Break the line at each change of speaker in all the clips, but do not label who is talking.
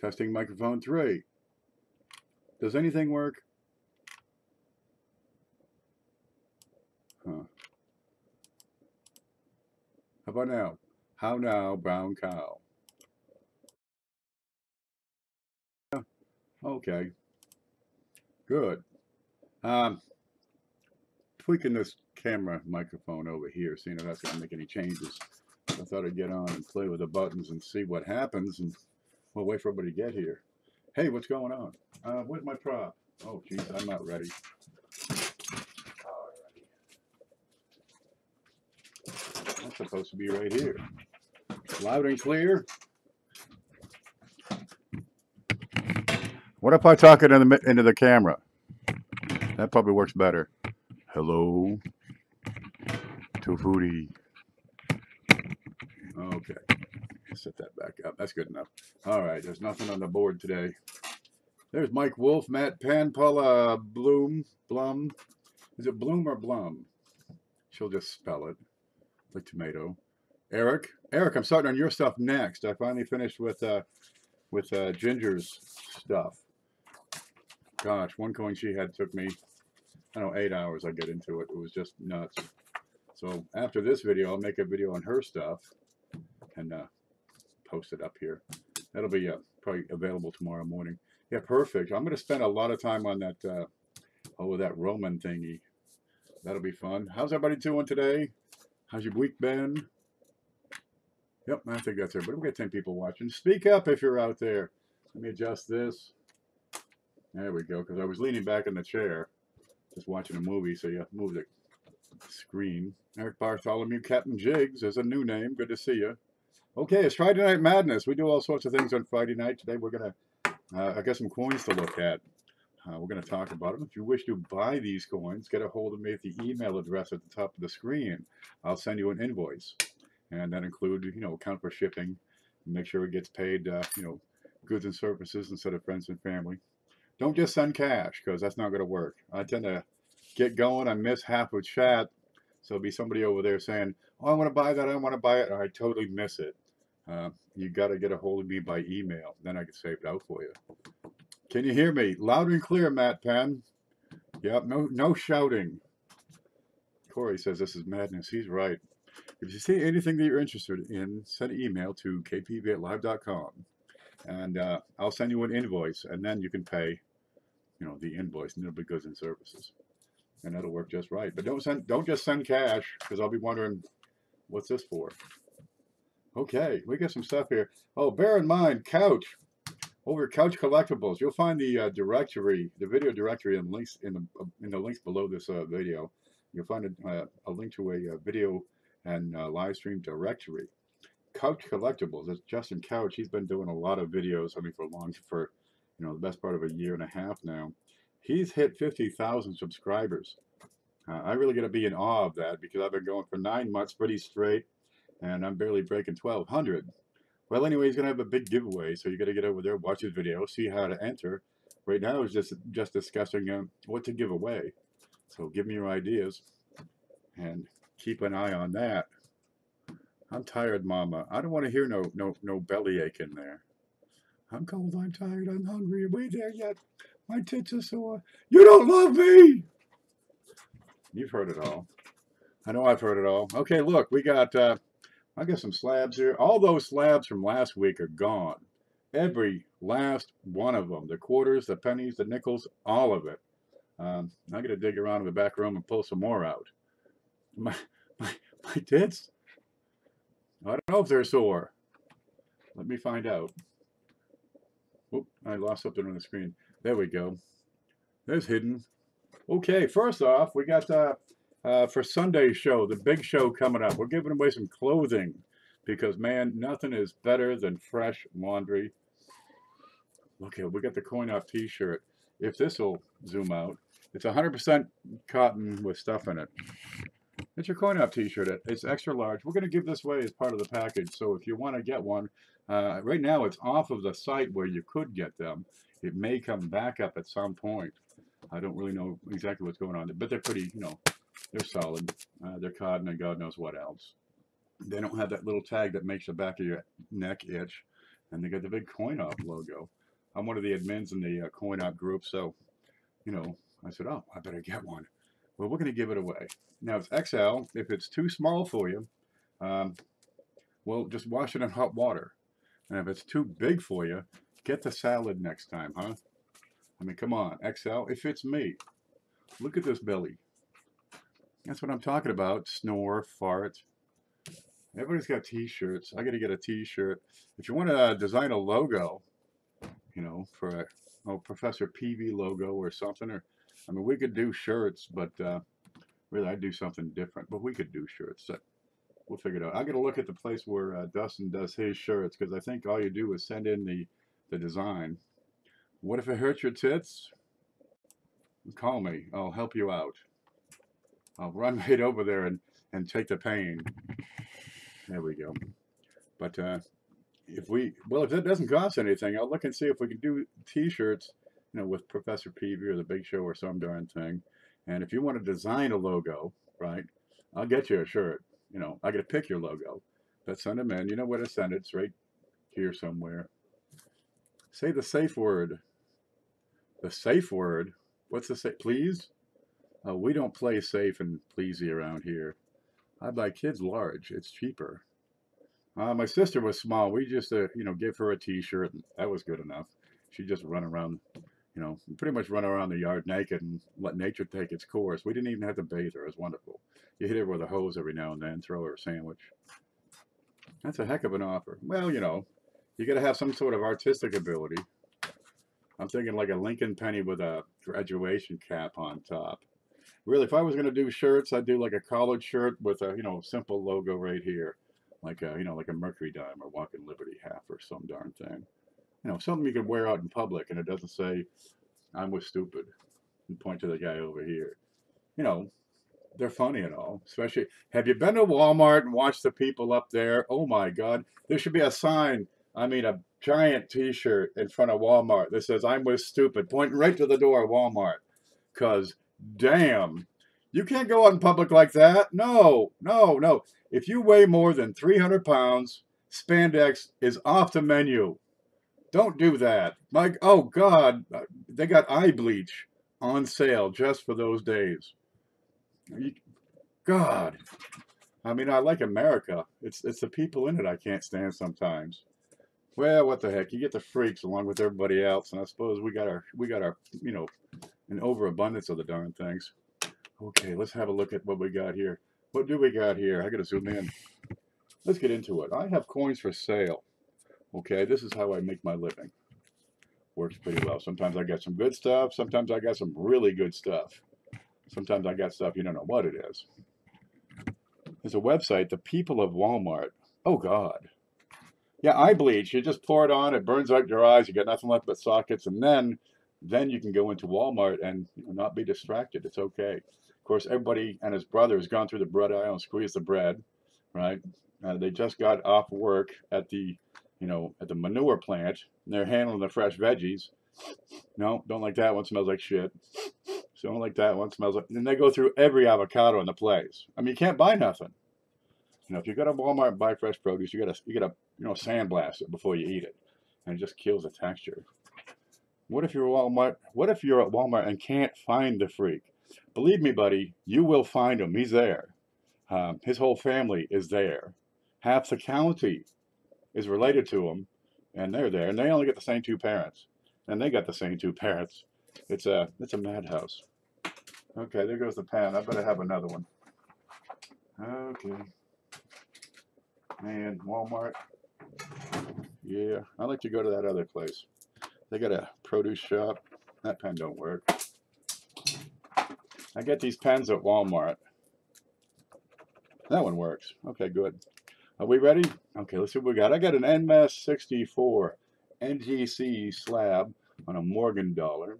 Testing microphone 3. Does anything work? Huh. How about now? How now, brown cow? Okay. Good. Tweaking this camera microphone over here, seeing if that's going to make any changes. I thought I'd get on and play with the buttons and see what happens, and we'll wait for everybody to get here. Hey, what's going on? Where's my prop? Oh, geez, I'm not ready. That's supposed to be right here. Loud and clear. What if I talk it into the camera? That probably works better. Hello, Tofudi. Okay, set that back up. That's good enough. All right, there's nothing on the board today. There's Mike Wolf, Matt Pan, Paula Blum. Is it Bloom or Blum? She'll just spell it like tomato. Eric, I'm starting on your stuff next. I finally finished with Ginger's stuff. Gosh, one coin she had took me, I don't know, 8 hours. I get into it. It was just nuts. So after this video, I'll make a video on her stuff and post it up here. That'll be probably available tomorrow morning. Yeah, perfect. I'm going to spend a lot of time on that, that Roman thingy. That'll be fun. How's everybody doing today? How's your week been? Yep, I think that's everybody. We got 10 people watching. Speak up if you're out there. Let me adjust this. There we go, because I was leaning back in the chair, just watching a movie, so you move the screen. Eric Bartholomew, Captain Jiggs is a new name. Good to see you. Okay, it's Friday Night Madness. We do all sorts of things on Friday night. Today we're going to, I got some coins to look at. We're going to talk about them. If you wish to buy these coins, get a hold of me at the email address at the top of the screen. I'll send you an invoice. And that include, account for shipping. Make sure it gets paid, goods and services instead of friends and family. Don't just send cash, because that's not going to work. I tend to get going. I miss half of chat. So there'll be somebody over there saying, oh, I want to buy that. I want to buy it. And I totally miss it. You got to get a hold of me by email. Then I can save it out for you. Can you hear me? Loud and clear, Matt Penn. Yep, no shouting. Corey says this is madness. He's right. If you see anything that you're interested in, send an email to kpv@live.com. And I'll send you an invoice. And then you can pay the invoice, and it'll be goods and services, and that'll work just right. But don't just send cash, because I'll be wondering what's this for. Okay, we got some stuff here. Oh, bear in mind, Couch over at Couch Collectibles, you'll find the directory, the video directory, and links in the links below this video. You'll find a link to a video and Livestream Directory. Couch Collectibles. It's Justin Couch. He's been doing a lot of videos. I mean, for the best part of a year and a half now. He's hit 50,000 subscribers. I really got to be in awe of that, because I've been going for 9 months pretty straight, and I'm barely breaking 1,200. Well, anyway, he's going to have a big giveaway, so you got to get over there, watch his video, see how to enter. Right now, is just discussing what to give away. So give me your ideas, and keep an eye on that. I'm tired, Mama. I don't want to hear no bellyache in there. I'm cold, I'm tired, I'm hungry. Are we there yet? My tits are sore. You don't love me! You've heard it all. I know I've heard it all. Okay, look, we got, I got some slabs here. All those slabs from last week are gone. Every last one of them. The quarters, the pennies, the nickels, all of it. I'm going to dig around in the back room and pull some more out. My tits? I don't know if they're sore. Let me find out. Oop, I lost something on the screen. There we go. There's hidden. Okay, first off, we got for Sunday's show, the big show coming up. We're giving away some clothing, because, man, nothing is better than fresh laundry. Okay, we got the coin-op t-shirt. If this will zoom out, it's 100% cotton with stuff in it. It's your coin-op t-shirt. It's extra large. We're going to give this away as part of the package. So if you want to get one, right now it's off of the site where you could get them. It may come back up at some point. I don't really know exactly what's going on, but they're pretty, they're solid. They're cotton and God knows what else. They don't have that little tag that makes the back of your neck itch. And they got the big coin-op logo. I'm one of the admins in the coin-op group, so, you know, I said, oh, I better get one. Well, we're going to give it away. Now, it's XL. If it's too small for you, well, just wash it in hot water. And if it's too big for you, get the salad next time, huh? I mean, come on, XL, it fits me. Look at this belly. That's what I'm talking about. Snore, fart. Everybody's got t-shirts. I got to get a t-shirt. If you want to design a logo, you know, for a Professor PV logo or something, or, I mean, we could do shirts, but really I'd do something different, but we could do shirts. So we'll figure it out. I got to look at the place where Dustin does his shirts, because I think all you do is send in the design. What if it hurts your tits? Call me. I'll help you out. I'll run right over there and take the pain. There we go. But if that doesn't cost anything, I'll look and see if we can do t-shirts, you know, with Professor PV or the Big Show or some darn thing. And if you want to design a logo, right, I'll get you a shirt. You know, I got to pick your logo. But send them in. You know where to send it. It's right here somewhere. Say the safe word. The safe word? What's the safe? Please? We don't play safe and pleasy around here. I buy kids large. It's cheaper. My sister was small. We just, you know, give her a t-shirt, and that was good enough. She just run around, you know, pretty much run around the yard naked and let nature take its course. We didn't even have to bathe her. It was wonderful. You hit her with a hose every now and then, throw her a sandwich. That's a heck of an offer. Well, you know, you got to have some sort of artistic ability. I'm thinking like a Lincoln penny with a graduation cap on top. Really, if I was going to do shirts, I'd do like a college shirt with a, you know, simple logo right here. Like a, you know, like a Mercury dime or Walking Liberty half or some darn thing. You know, something you could wear out in public and it doesn't say, I'm with stupid, and point to the guy over here. You know, they're funny and all. Especially, have you been to Walmart and watched the people up there? Oh my God, there should be a sign, I mean a giant t-shirt in front of Walmart that says, I'm with stupid, pointing right to the door of Walmart. Because, damn, you can't go out in public like that. No, no, no. If you weigh more than 300 pounds, spandex is off the menu. Don't do that. Like, oh God, they got eye bleach on sale just for those days. God, I mean, I like America. It's the people in it I can't stand sometimes. Well, what the heck? You get the freaks along with everybody else, and I suppose we got our you know, an overabundance of the darn things. Okay, let's have a look at what we got here. What do we got here? I got to zoom in. Let's get into it. I have coins for sale. Okay, this is how I make my living. Works pretty well. Sometimes I got some good stuff. Sometimes I got some really good stuff. Sometimes I got stuff you don't know what it is. There's a website, the people of Walmart. Oh God. Yeah, eye bleach. You just pour it on. It burns out your eyes. You got nothing left but sockets, and then you can go into Walmart and, you know, not be distracted. It's okay. Of course, everybody and his brother has gone through the bread aisle and squeezed the bread, right? They just got off work at the, you know, at the manure plant. And they're handling the fresh veggies. No, don't like that one. Smells like shit. So don't like that one. Smells like. And they go through every avocado in the place. I mean, you can't buy nothing. You know, if you go to Walmart and buy fresh produce, you gotta you know, sandblast it before you eat it, and it just kills the texture. What if you're at Walmart? What if you're at Walmart and can't find the freak? Believe me, buddy, you will find him. He's there. His whole family is there. Half the county is related to him, and they're there. And they only get the same two parents, and they got the same two parents. It's a madhouse. Okay, there goes the pen. I better have another one. Okay. Man, Walmart. Yeah, I like to go to that other place. They got a produce shop. That pen don't work. I get these pens at Walmart. That one works. Okay, good. Are we ready? Okay, let's see what we got. I got an NMAS 64 NGC slab on a Morgan dollar.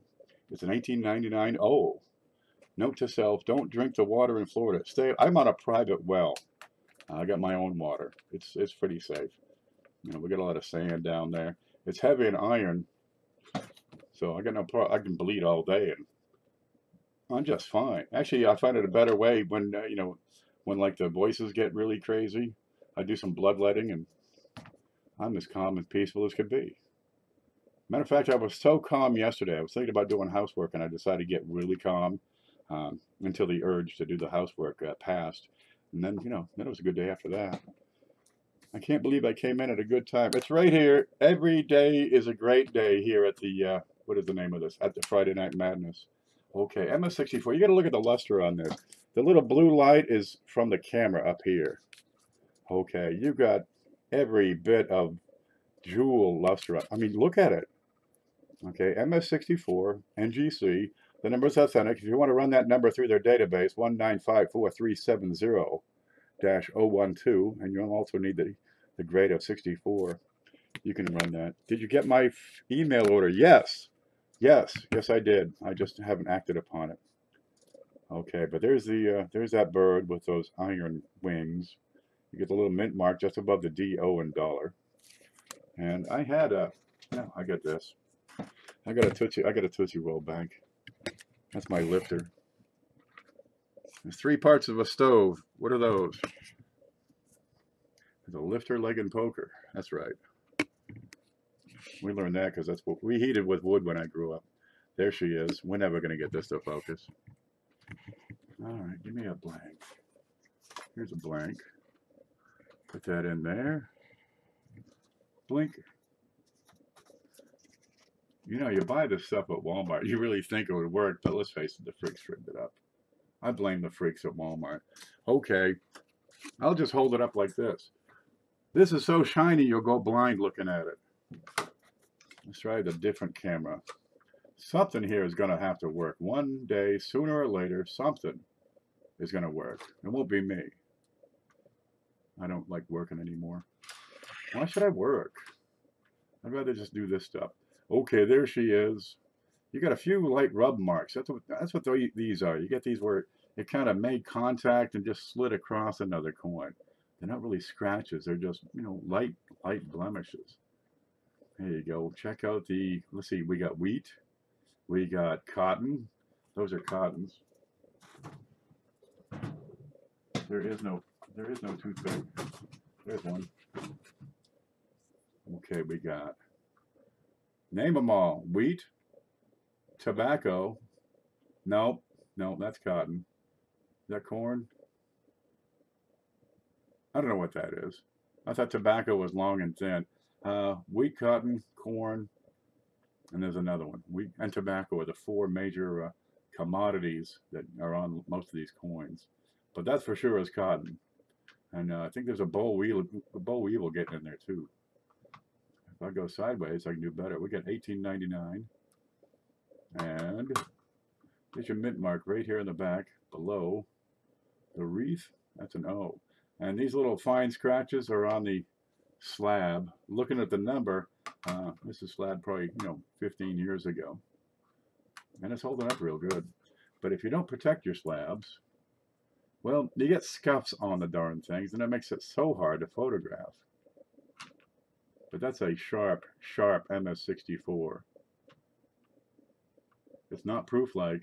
It's an 1899. Oh, note to self, don't drink the water in Florida. I'm on a private well. I got my own water. It's pretty safe. You know, we got a lot of sand down there. It's heavy in iron, so I got no problem. I can bleed all day, and I'm just fine. Actually, I find it a better way when you know, when like the voices get really crazy. I do some bloodletting, and I'm as calm and peaceful as could be. Matter of fact, I was so calm yesterday. I was thinking about doing housework, and I decided to get really calm until the urge to do the housework passed. And then, then it was a good day after that. I can't believe I came in at a good time. It's right here. Every day is a great day here at the, what is the name of this? At the Friday Night Madness. Okay, MS64. You got to look at the luster on this. The little blue light is from the camera up here. Okay, you've got every bit of jewel luster. I mean, look at it. Okay, MS64, NGC. The number is authentic. If you want to run that number through their database, 1954370-012, and you'll also need the grade of 64. You can run that. Did you get my email order? Yes. Yes, I did. I just haven't acted upon it. Okay, but there's that bird with those iron wings. You get the little mint mark just above the D-O in dollar. And I had I got this. I got a Tootsie Roll bank. That's my lifter. There's 3 parts of a stove. What are those? There's a lifter, leg, and poker. That's right. We learned that because that's what we heated with wood when I grew up. There she is. We're never going to get this to focus. All right, give me a blank. Here's a blank. Put that in there. Blink. You buy this stuff at Walmart. You really think it would work, but let's face it, the freaks rigged it up. I blame the freaks at Walmart. Okay, I'll just hold it up like this. This is so shiny you'll go blind looking at it. Let's try the different camera. Something here is going to have to work. One day, sooner or later, something is going to work. It won't be me. I don't like working anymore. Why should I work? I'd rather just do this stuff. Okay, there she is. You got a few light rub marks. That's what these are. You get these where it kind of made contact and just slid across another coin. They're not really scratches. They're just, light blemishes. There you go. Check out let's see, we got wheat. We got cotton. Those are cottons. There is no toothpick. There's one. Okay, we got, name them all. Wheat, tobacco. No, that's cotton. Is that corn? I don't know what that is. I thought tobacco was long and thin. Wheat, cotton, corn, and there's another one. Wheat and tobacco are the 4 major commodities that are on most of these coins. But that's for sure is cotton. And I think there's a boll weevil getting in there too. If I go sideways, I can do better. We got $18.99. And there's your mint mark right here in the back below the wreath. That's an O. And these little fine scratches are on the slab. Looking at the number, this is slab probably 15 years ago, and it's holding up real good. But if you don't protect your slabs, well, you get scuffs on the darn things, and that makes it so hard to photograph. But that's a sharp MS64. It's not proof-like,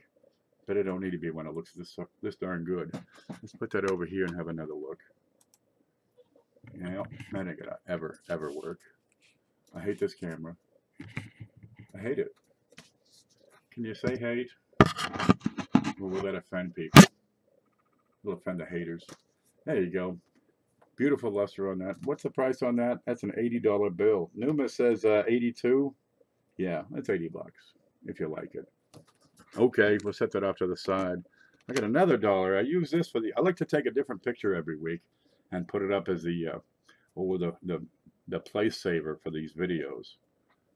but it don't need to be when it looks this darn good. Let's put that over here and have another look. Yeah, that ain't gonna ever work. I hate this camera. I hate it. Can you say hate? Or will that offend people? It'll offend the haters. There you go. Beautiful luster on that. What's the price on that? That's an $80 bill. Numa says 82. Yeah, that's 80 bucks if you like it. Okay, we'll set that off to the side. I got another dollar. I use this for I like to take a different picture every week and put it up as the place saver for these videos.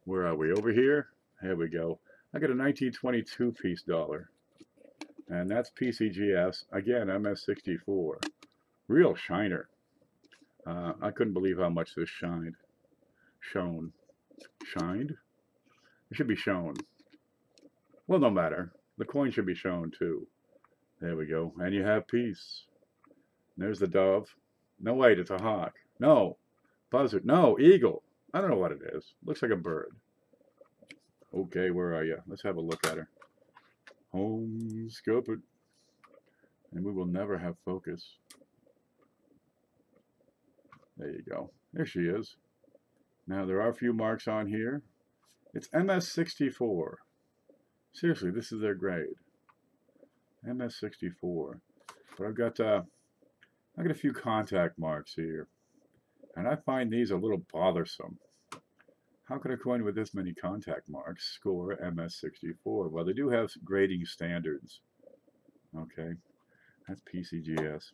Where are we? Over here? Here we go. I got a 1922 piece dollar. And that's PCGS. Again, MS64. Real shiner. I couldn't believe how much this shined. Shone. Shined? It should be shown. Well, no matter. The coin should be shown too. There we go. And you have peace. There's the dove. No, wait, it's a hawk. No. Buzzard. No, eagle. I don't know what it is. Looks like a bird. Okay, where are you? Let's have a look at her. Home, scope it. And we will never have focus. There you go. There she is. Now, there are a few marks on here. It's MS64. Seriously, this is their grade. MS64. But I've got a few contact marks here. And I find these a little bothersome. How could a coin with this many contact marks score MS64? Well, they do have grading standards. Okay, that's PCGS.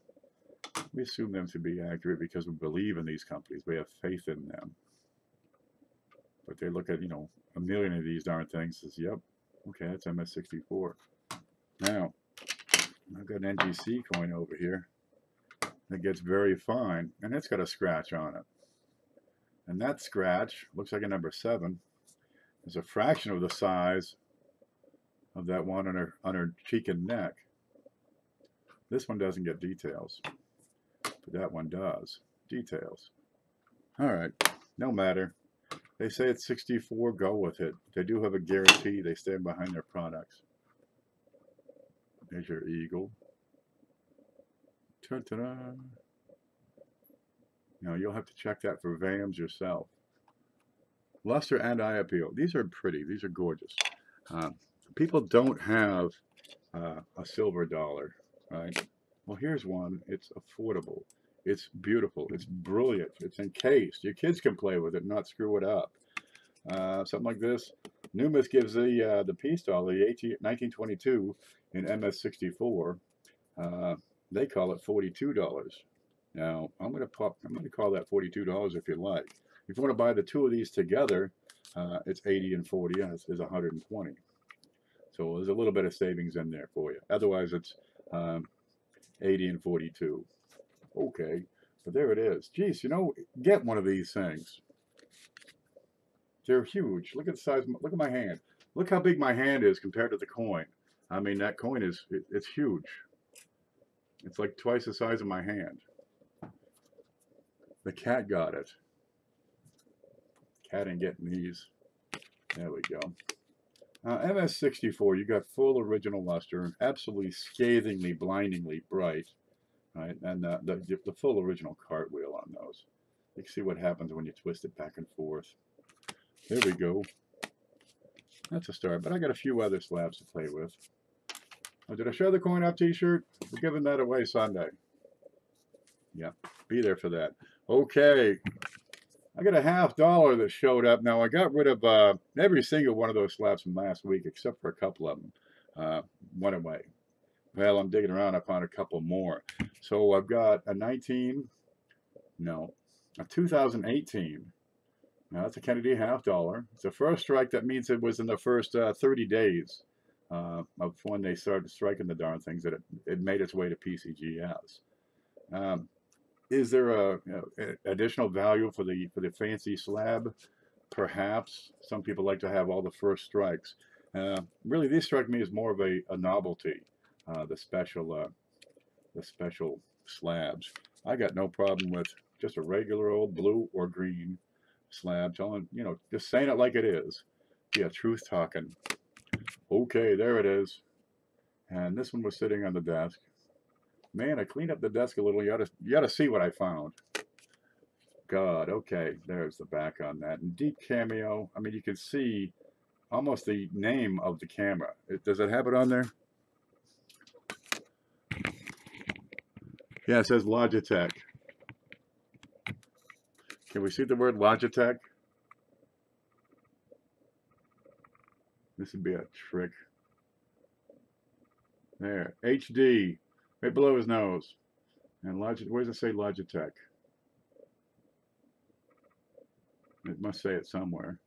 We assume them to be accurate because we believe in these companies. We have faith in them. But they look at, you know, a million of these darn things and says, yep, okay, that's MS64. Now, I've got an NGC coin over here that gets very fine, and it's got a scratch on it. And that scratch looks like a number 7. It's a fraction of the size of that one on her cheek and neck. This one doesn't get details, but that one does. Details. All right, no matter. They say it's 64, go with it. They do have a guarantee. They stand behind their products. There's your eagle. Ta-da! Now, you'll have to check that for VAMs yourself. Luster and eye appeal. These are pretty. These are gorgeous. People don't have a silver dollar, right? Well, here's one. It's affordable. It's beautiful. It's brilliant. It's encased. Your kids can play with it and not screw it up. Something like this. Numis gives the peace dollar, the 1922 in MS64. They call it $42. Now, I'm going to call that $42 if you like. If you want to buy the two of these together, it's 80 and 40, and it's 120. So there's a little bit of savings in there for you. Otherwise, it's 80 and 42. Okay, but there it is. Geez, you know, get one of these things. They're huge. Look at the size. Look at my hand. Look how big my hand is compared to the coin. I mean, that coin is, it's huge. It's like twice the size of my hand. The cat got it. Cat ain't getting these. There we go. MS64, you got full original luster, absolutely scathingly, blindingly bright, right? And the full original cartwheel on those. You can see what happens when you twist it back and forth. There we go. That's a start, but I got a few other slabs to play with. Oh, did I show the coin up t-shirt? We're giving that away Sunday. Yeah, be there for that. Okay. I got a $50 that showed up. Now, I got rid of every single one of those slabs from last week, except for a couple of them. Went away. Well, I'm digging around. I found a couple more. So I've got a 2018. Now, that's a Kennedy $50. It's the first strike. That means it was in the first 30 days of when they started striking the darn things that it made its way to PCGS. Is there a additional value for the fancy slab? Perhaps. Some people like to have all the first strikes. Really, these strike me as more of a novelty. The special slabs. I got no problem with just a regular old blue or green slab. Telling, you know, just saying it like it is. Yeah, truth talking. Okay, there it is. And this one was sitting on the desk. Man, I cleaned up the desk a little. You ought to see what I found. God, okay, there's the back on that. And deep cameo. I mean, you can see almost the name of the camera. Does it have it on there? Yeah, it says Logitech. Can we see the word Logitech? This would be a trick. There, HD. Right below his nose. And where does it say Logitech? It must say it somewhere.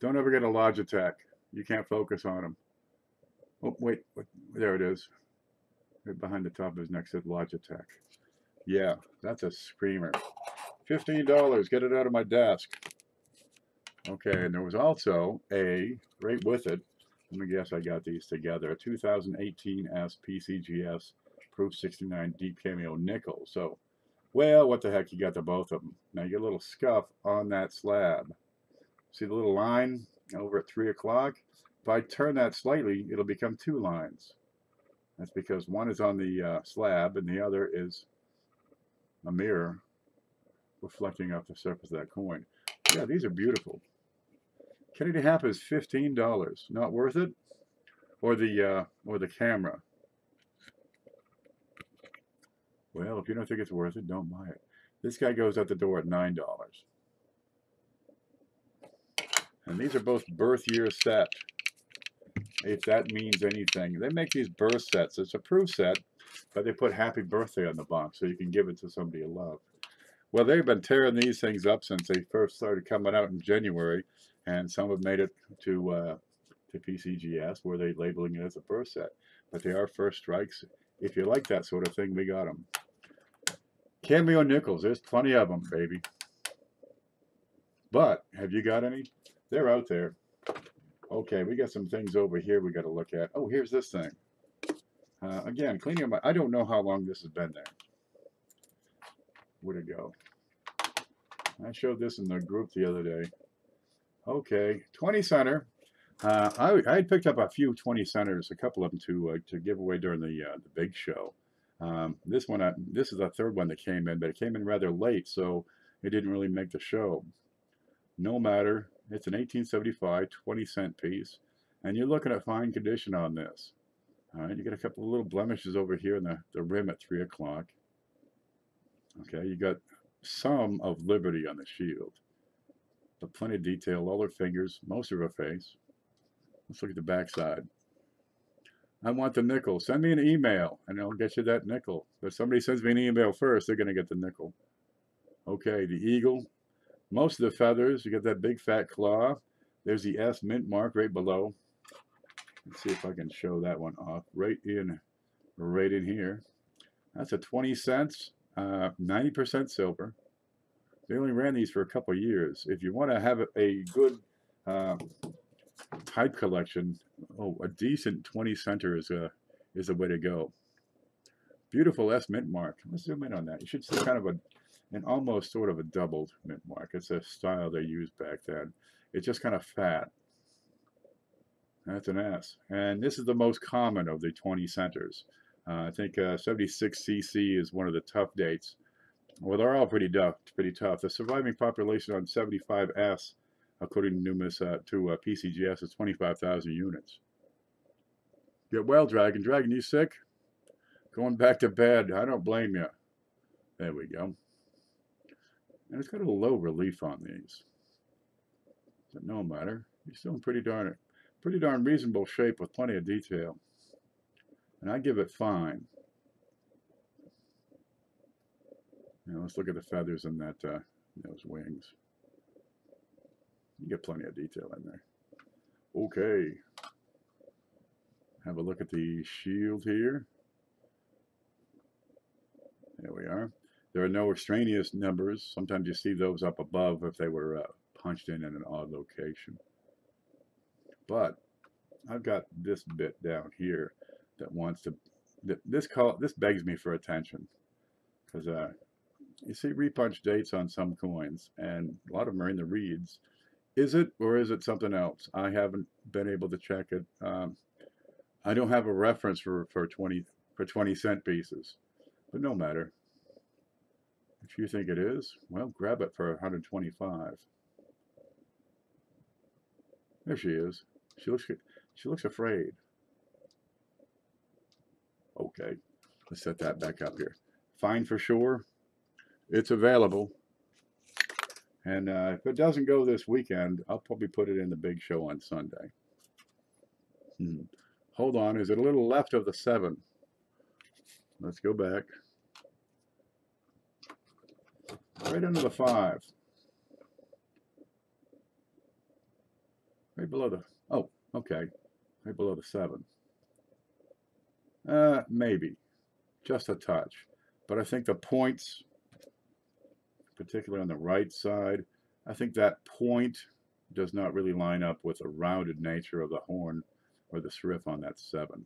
Don't ever get a Logitech. You can't focus on them. Oh, wait. There it is. Right behind the top of his neck says Logitech. Yeah, that's a screamer. $15. Get it out of my desk. Okay, and there was also right with it, let me guess I got these together, a 2018 PCGS Proof 69 Deep Cameo Nickel. So, well, what the heck, you got the both of them. Now, you get a little scuff on that slab. See the little line over at 3 o'clock? If I turn that slightly, it'll become 2 lines. That's because one is on the slab and the other is a mirror reflecting off the surface of that coin. Yeah, these are beautiful. Kennedy Hap is $15. Not worth it? Or the camera? Well, if you don't think it's worth it, don't buy it. This guy goes out the door at $9. And these are both birth year set, if that means anything. They make these birth sets. It's a proof set, but they put happy birthday on the box so you can give it to somebody you love. Well, they've been tearing these things up since they first started coming out in January, and some have made it to PCGS where they're labeling it as a birth set. But they are first strikes. If you like that sort of thing, we got them. Cameo nickels, there's plenty of them, baby. But have you got any? They're out there. Okay, we got some things over here we got to look at. Oh, here's this thing. Again, cleaning up my... I don't know how long this has been there. Where'd it go? I showed this in the group the other day. Okay, 20 center. I had picked up a few 20 centers, a couple of them to give away during the big show. This one, this is the third one that came in, but it came in rather late, so it didn't really make the show. No matter, it's an 1875 20-cent piece, and you're looking at fine condition on this. All right, you got a couple of little blemishes over here in the rim at 3 o'clock. Okay, you got some of Liberty on the shield, but plenty of detail, all her fingers, most of her face. Let's look at the back side. I want the nickel. Send me an email, and I'll get you that nickel. But somebody sends me an email first, they're going to get the nickel. Okay, the eagle. Most of the feathers, you got that big fat claw. There's the S mint mark right below. Let's see if I can show that one off. Right in here. That's a 20 cents, 90% silver. They only ran these for a couple of years. If you want to have a good type collection, a decent 20 center is a way to go. Beautiful S mint mark. Let's zoom in on that. You should see kind of an almost sort of a doubled mint mark. It's a style they used back then. It's just kind of fat. That's an S. And this is the most common of the 20 centers. I think 76cc is one of the tough dates. Well, they're all pretty tough. The surviving population on 75S, according to PCGS, is 25,000 units. Get well, Dragon. Dragon, you sick? Going back to bed. I don't blame you. There we go. And it's got a low relief on these. But no matter. He's still in pretty darn reasonable shape with plenty of detail. And I give it fine. Now let's look at the feathers in that those wings. You get plenty of detail in there. Okay. Have a look at the shield here. There we are. There are no extraneous numbers. Sometimes you see those up above if they were punched in an odd location. But I've got this bit down here that wants to. This begs me for attention, because you see repunch dates on some coins, and a lot of them are in the reeds. Is it, or is it something else? I haven't been able to check it. I don't have a reference for 20-cent pieces, but no matter. If you think it is, well, grab it for 125. There she is. She looks afraid. Okay, let's set that back up here. Fine for sure. It's available. And if it doesn't go this weekend, I'll probably put it in the big show on Sunday. Hold on, is it a little left of the 7? Let's go back. Right under the 5. Right below the, oh, okay. Right below the 7. Maybe. Just a touch. But I think the points, particularly on the right side, I think that point does not really line up with the rounded nature of the horn or the shrift on that 7.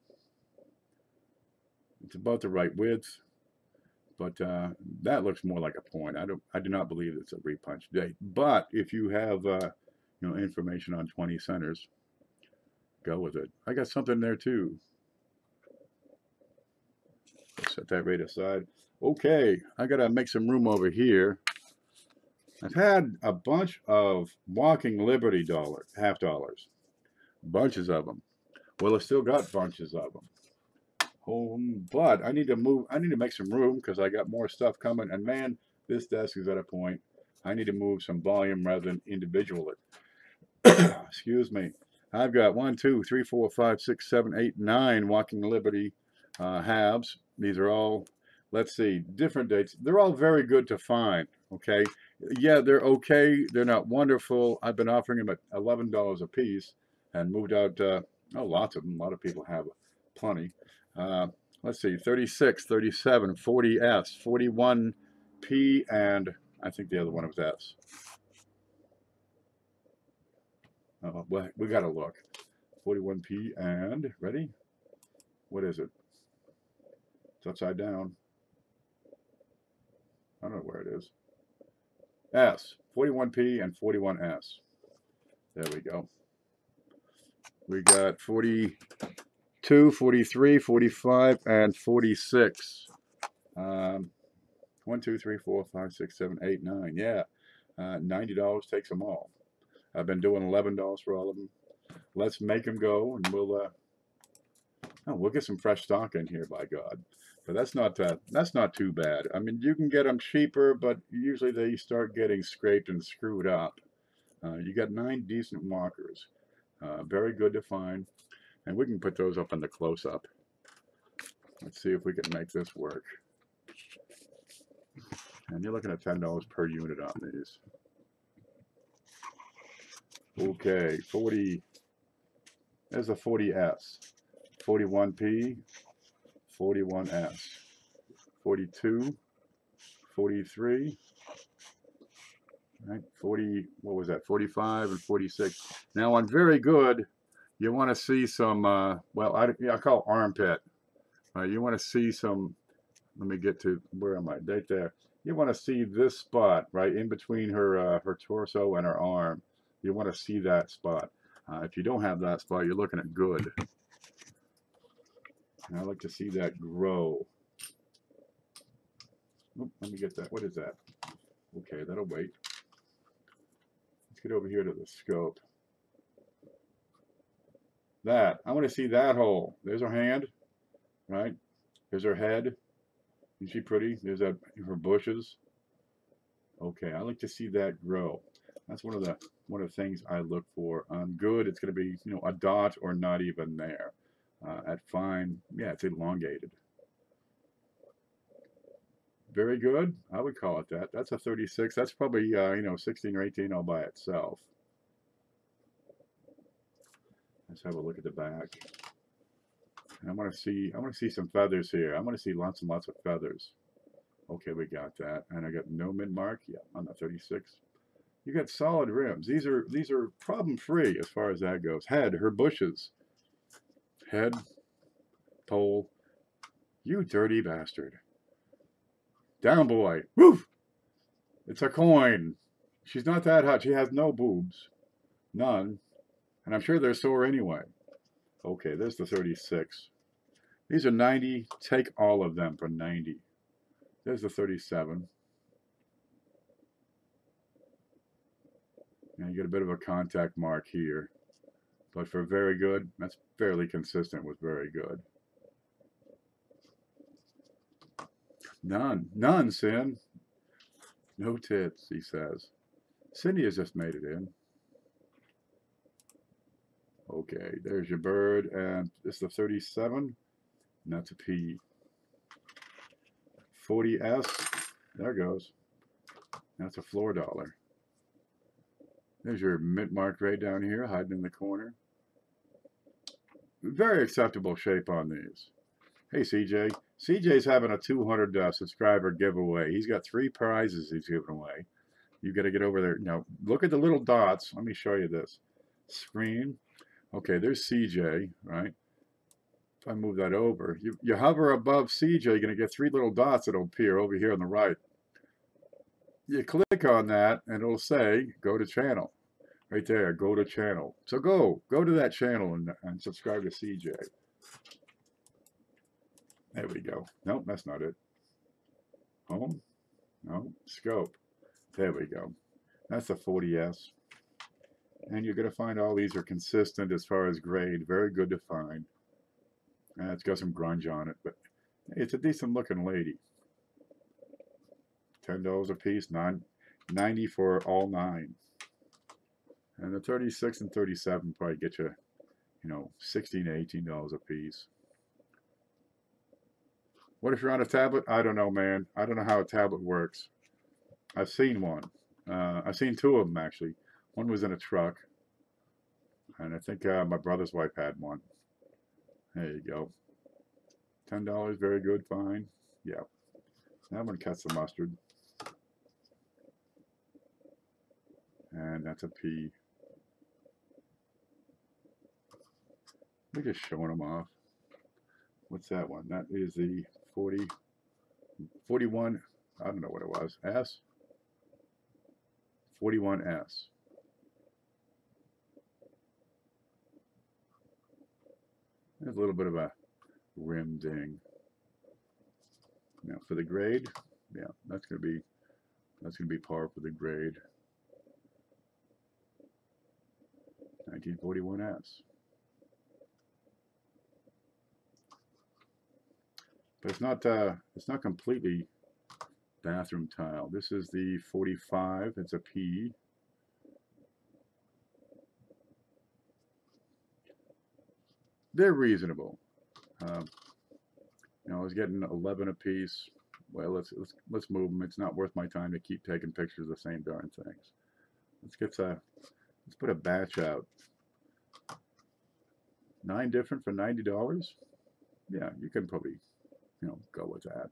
It's about the right width, but that looks more like a point. I do not believe it's a repunch date. But if you have information on 20 centers, go with it. I got something there too. Set that right aside. Okay, I gotta make some room over here I've had a bunch of Walking Liberty half dollars. Bunches of them. Well, I still got bunches of them. But I need to move. I need to make some room because I got more stuff coming. And man, this desk is at a point. I need to move some volume rather than individually. Excuse me. I've got 1, 2, 3, 4, 5, 6, 7, 8, 9 Walking Liberty halves. These are all, let's see, different dates. They're all very good to find. Okay. Yeah, they're okay. They're not wonderful. I've been offering them at $11 a piece and moved out. Lots of them. A lot of people have plenty. Let's see, 36, 37, 40S, 41P, and I think the other one was S. Well, we got to look. 41P and, ready? What is it? It's upside down. I don't know where it is. S, 41P and 41S. There we go. We got 42, 43, 45, and 46. 1, 2, 3, 4, 5, 6, 7, 8, 9. Yeah, $90 takes them all. I've been doing $11 for all of them. Let's make them go, and we'll get some fresh stock in here, by God. But that's not too bad. I mean, you can get them cheaper, but usually they start getting scraped and screwed up. You got 9 decent walkers, very good to find, and we can put those up in the close-up. Let's see if we can make this work. And you're looking at $10 per unit on these. Okay, 40. There's a 40S, 41P, 41S, 42, 43, right? 40. What was that? 45 and 46. Now on very good, you want to see some. Well, I call armpit. You want to see some. Let me get to where am I? Right there. You want to see this spot right in between her her torso and her arm. You want to see that spot. If you don't have that spot, you're looking at good. And I like to see that grow. Oop, let me get that. What is that? Okay, that'll wait. Let's get over here to the scope. That. I want to see that hole. There's her hand, right? There's her head. Is she pretty? There's her bushes. Okay, I like to see that grow. That's one of the things I look for. On good, it's going to be, you know, a dot or not even there. At fine, yeah, it's elongated. Very good. I would call it that. That's a 36. That's probably you know, 16 or 18 all by itself. Let's have a look at the back. I want to see some feathers here. I want to see lots and lots of feathers. Okay, we got that. And I got no mid mark. Yeah, on the 36. You got solid rims. These are problem free as far as that goes. Head, her bushes. Head, pole. You dirty bastard. Down, boy. Woof! It's a coin. She's not that hot. She has no boobs. None. And I'm sure they're sore anyway. Okay, there's the 36. These are 90. Take all of them for 90. There's the 37. And you get a bit of a contact mark here. But for very good, that's fairly consistent with very good. None. None, Sin. No tits, he says. Cindy has just made it in. Okay, there's your bird, and this is the 37, and that's a P. 40S, there goes. That's a floor dollar. There's your mint mark right down here, hiding in the corner. Very acceptable shape on these. Hey, CJ. CJ's having a 200 subscriber giveaway. He's got 3 prizes he's giving away. You got to get over there. Now, look at the little dots. Let me show you this. Screen. Okay, there's CJ, right? If I move that over, you hover above CJ, you're going to get 3 little dots that'll appear over here on the right. You click on that, and it'll say, go to channel. Right there, go to channel. So go to that channel and subscribe to CJ. There we go. Nope, that's not it. Home? No, scope. There we go. That's a 40S. And you're going to find all these are consistent as far as grade. Very good to find. It's got some grunge on it, but it's a decent looking lady. $10 a piece, $90 for all 9. And the 36 and 37 probably get you, you know, $16 to $18 a piece. What if you're on a tablet? I don't know, man. I don't know how a tablet works. I've seen one. I've seen 2 of them, actually. One was in a truck. And I think my brother's wife had one. There you go. $10, very good, fine. Yeah. That one cuts the mustard. And that's a P. We're just showing them off. What's that one? That is the 41, I don't know what it was, S? 41S. There's a little bit of a rim ding. Now for the grade, yeah, that's gonna be par for the grade. 1941S. But it's not completely bathroom tile. This is the 45. It's a P. They're reasonable. You know, I was getting 11 a piece. Well, let's move them. It's not worth my time to keep taking pictures of the same darn things. Let's put a batch out. 9 different for $90. Yeah, you can probably, you know, go with that.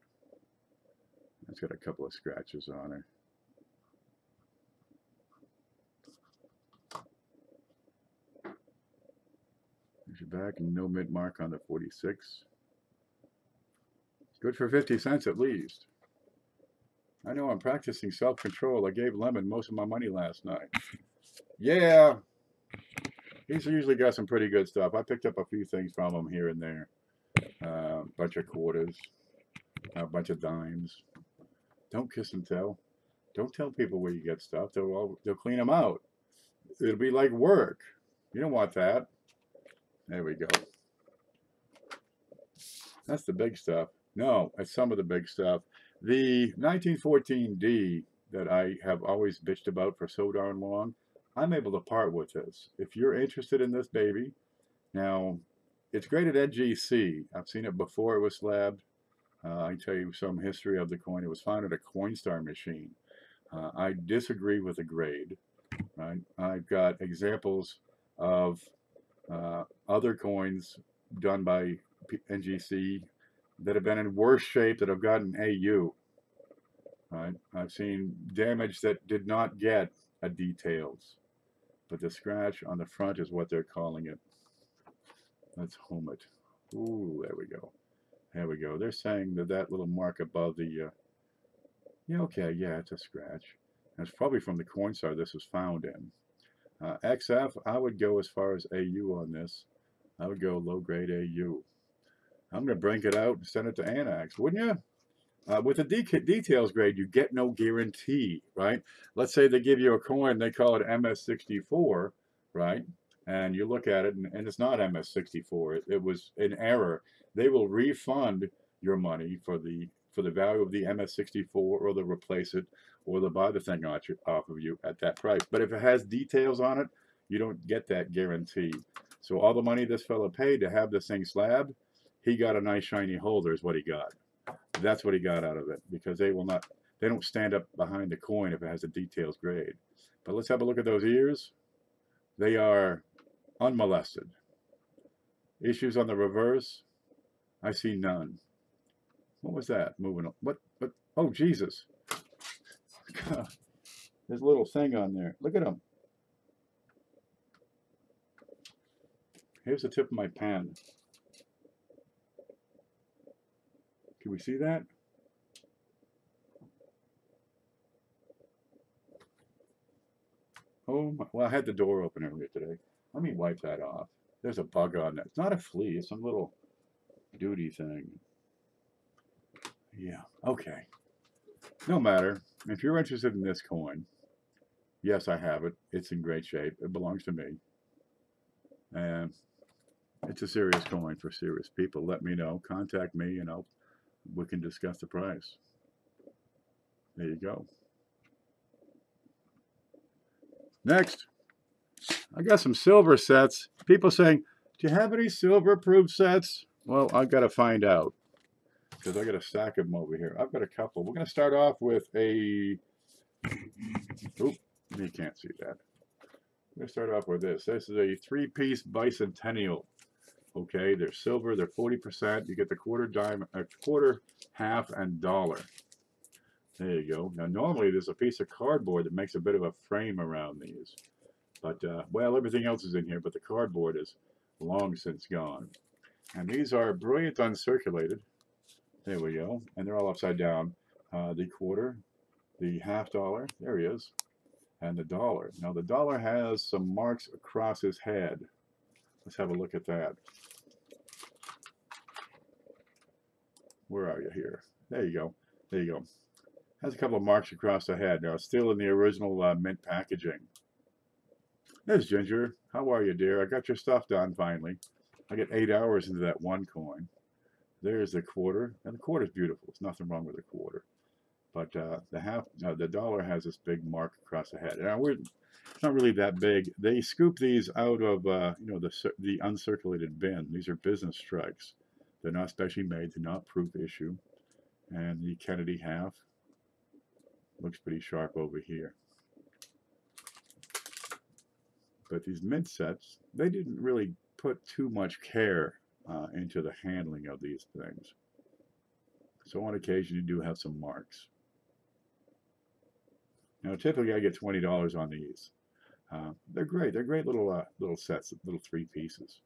It's got a couple of scratches on it. There's your back and no mint mark on the 46. Good for 50 cents at least. I know I'm practicing self-control. I gave Lemon most of my money last night. Yeah, he's usually got some pretty good stuff. I picked up a few things from him here and there. A bunch of quarters, a bunch of dimes. Don't kiss and tell. Don't tell people where you get stuff. They'll clean them out. It'll be like work. You don't want that. There we go. That's the big stuff. No, it's some of the big stuff. The 1914D that I have always bitched about for so darn long, I'm able to part with this. If you're interested in this baby, now it's graded NGC. I've seen it before it was slabbed. I can tell you some history of the coin. It was found at a Coinstar machine. I disagree with the grade. Right? I've got examples of other coins done by NGC that have been in worse shape that have gotten AU. Right? I've seen damage that did not get a details, but the scratch on the front is what they're calling it. Let's home it. Ooh, there we go. There we go. They're saying that that little mark above the, yeah, okay, yeah, it's a scratch. And it's probably from the Coinstar this was found in. XF, I would go as far as AU on this. I would go low grade AU. I'm going to bring it out and send it to Annex, wouldn't you? With the details grade, you get no guarantee, right? Let's say they give you a coin, they call it MS64, right? And you look at it, and it's not MS64. It was an error. They will refund your money for the value of the MS64, or they'll replace it, or they'll buy the thing off of you at that price. But if it has details on it, you don't get that guarantee. So all the money this fella paid to have this thing slabbed, he got a nice shiny holder is what he got. That's what he got out of it, because they don't stand up behind the coin if it has a details grade. But let's have a look at those ears. They are unmolested. Issues on the reverse, I see none. What was that? Moving on. What? Oh, Jesus. God. There's a little thing on there. Look at him. Here's the tip of my pen. Can we see that? Oh, my, well, I had the door open earlier today. Let me wipe that off. There's a bug on that. It's not a flea. It's some little duty thing. Yeah, okay. No matter. If you're interested in this coin, Yes, I have it. It's in great shape. It belongs to me. And it's a serious coin for serious people. Let me know. Contact me and we can discuss the price. There you go. Next, I got some silver sets. People saying, do you have any silver proof sets? Well, I've got to find out because I got a stack of them over here. I've got a couple. We're going to start off with a, oop, you can't see that. We're going to start off with this. This is a 3-piece bicentennial. Okay, they're silver, they're 40%. You get the quarter, dime, quarter, half, and dollar. There you go. Now, normally there's a piece of cardboard that makes a bit of a frame around these. But, well, everything else is in here, but the cardboard is long since gone. And these are brilliant uncirculated. There we go. And they're all upside down. The quarter, the half dollar, there he is, and the dollar. Now, the dollar has some marks across his head. Let's have a look at that. Where are you here? There you go. There you go. Has a couple of marks across the head. Now, it's still in the original mint packaging. There's Ginger. How are you, dear? I got your stuff done finally. I get 8 hours into that one coin. There's the quarter, and the quarter's beautiful. There's nothing wrong with the quarter. But the dollar has this big mark across the head. Now, it's not really that big. They scoop these out of the uncirculated bin. These are business strikes. They're not specially made. They're not proof issue. And the Kennedy half looks pretty sharp over here. But these mint sets, they didn't really put too much care into the handling of these things. So on occasion, you do have some marks. Now, typically, I get $20 on these. They're great. They're great little sets, little 3 pieces.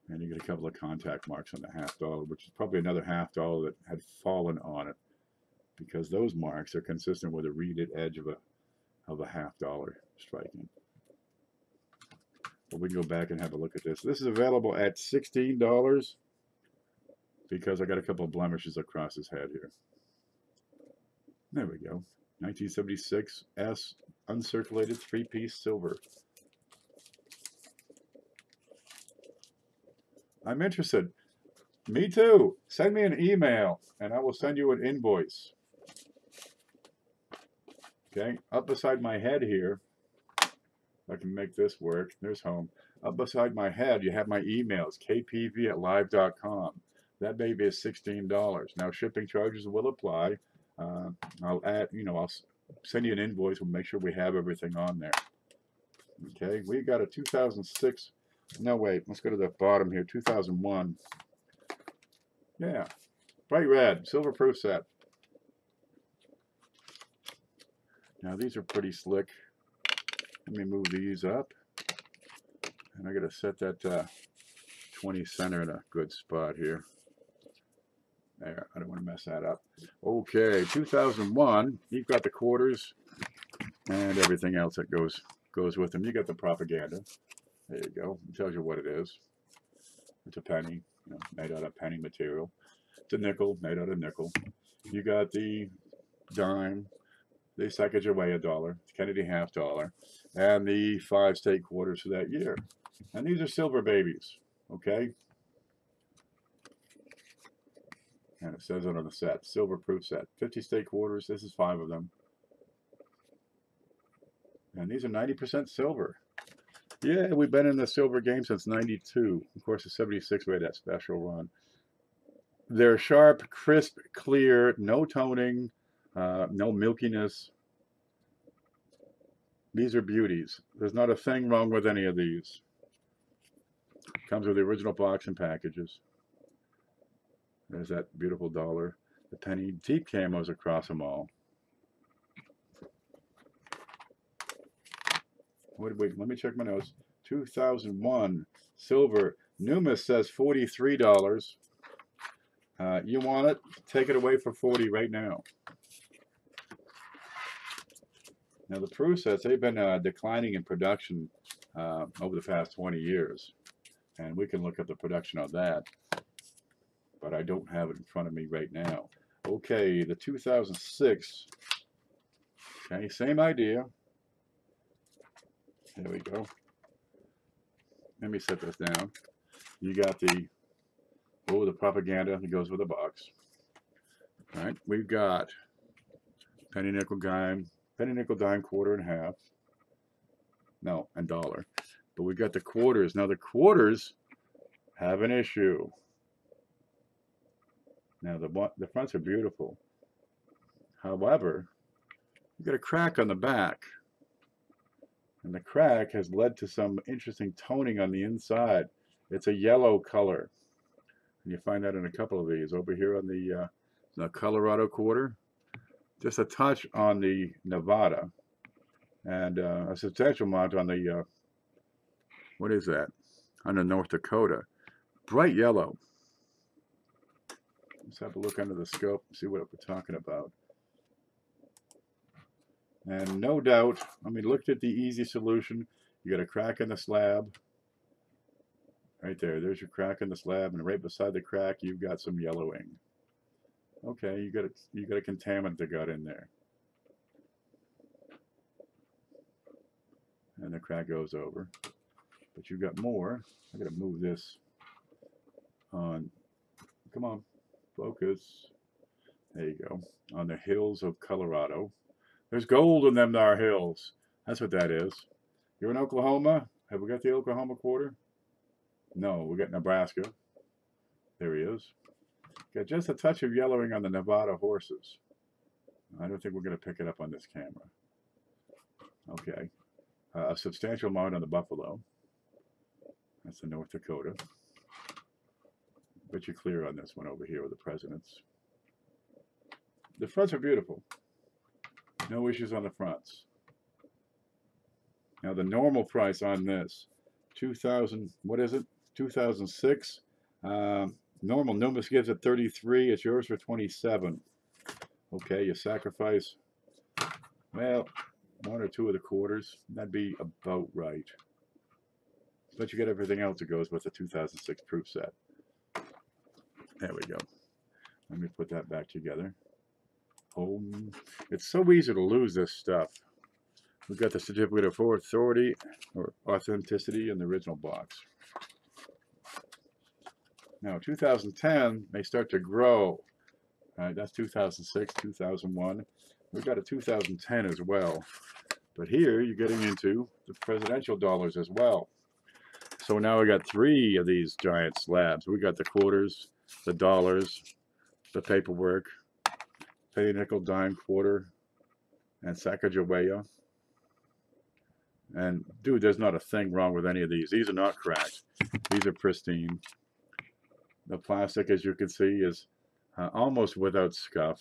And you get a couple of contact marks on the half dollar, which is probably another half dollar that had fallen on it, because those marks are consistent with the reeded edge of a half dollar striking. But we can go back and have a look at this. This is available at $16 because I got a couple of blemishes across his head here. There we go. 1976 S uncirculated 3-piece silver. I'm interested. Me too. Send me an email and I will send you an invoice. Okay, up beside my head here, if I can make this work, there's home. Up beside my head, you have my emails, kpv@live.com. That baby is $16. Now, shipping charges will apply. I'll send you an invoice. We'll make sure we have everything on there. Okay, we got a 2006. No, wait, let's go to the bottom here. 2001. Yeah, bright red, silver proof set. Now, these are pretty slick. Let me move these up. And I got to set that 20 center in a good spot here. There, I don't want to mess that up. Okay, 2001, you've got the quarters and everything else that goes with them. You got the propaganda. There you go. It tells you what it is. It's a penny, made out of penny material. It's a nickel, made out of nickel. You got the dime. They package away $1. Kennedy half dollar. And the 5 state quarters for that year. And these are silver babies. Okay? And it says it on the set, silver proof set. 50 state quarters, this is 5 of them. And these are 90% silver. Yeah, we've been in the silver game since '92. Of course, the '76 we had that special run. They're sharp, crisp, clear, no toning, no milkiness. These are beauties. There's not a thing wrong with any of these. Comes with the original box and packages. There's that beautiful dollar. The penny, deep camos across them all. Wait, let me check my notes. 2001 silver. Numis says $43. You want it? Take it away for $40 right now. Now the proof sets, they've been declining in production over the past 20 years. And we can look at the production of that. But I don't have it in front of me right now. Okay, the 2006 Okay, same idea. There we go. Let me set this down. You got the propaganda that goes with the box. All right, we've got penny, nickel, dime, quarter, and half. No, and dollar. But we've got the quarters. Now the quarters have an issue. Now the fronts are beautiful. However, you've got a crack on the back. And the crack has led to some interesting toning on the inside. It's a yellow color. And you find that in a couple of these. Over here on the Colorado quarter, just a touch on the Nevada, and a substantial amount on the, what is that? On the North Dakota. Bright yellow. Let's have a look under the scope and see what we're talking about. And no doubt, I mean, looked at the easy solution. You got a crack in the slab. Right there, there's your crack in the slab, and right beside the crack, you've got some yellowing. Okay, you got a contaminant that got in there. And the crack goes over. But you've got more. I gotta move this on. Come on, focus. There you go. On the hills of Colorado. There's gold in them there hills. That's what that is. You're in Oklahoma? Have we got the Oklahoma quarter? No, we got Nebraska. There he is. Got just a touch of yellowing on the Nevada horses. I don't think we're going to pick it up on this camera. Okay. A substantial amount on the buffalo. That's the North Dakota. But you're clear on this one over here with the presidents. The fronts are beautiful. No issues on the fronts. Now the normal price on this, 2000, what is it? 2006. Normal Numis gives it 33. It's yours for 27. Okay, you sacrifice, well, one or two of the quarters. That'd be about right. But you get everything else that goes with the 2006 proof set. There we go. Let me put that back together. Home. It's so easy to lose this stuff. We've got the certificate of authority or authenticity in the original box. Now, 2010 may start to grow. That's 2006, 2001. We've got a 2010 as well. But here, you're getting into the presidential dollars as well. So now we got three of these giant slabs. We got the quarters, the dollars, the paperwork, penny, nickel, dime, quarter, and Sacagawea. And dude, there's not a thing wrong with any of these. These are not cracked. These are pristine. The plastic, as you can see, is almost without scuff.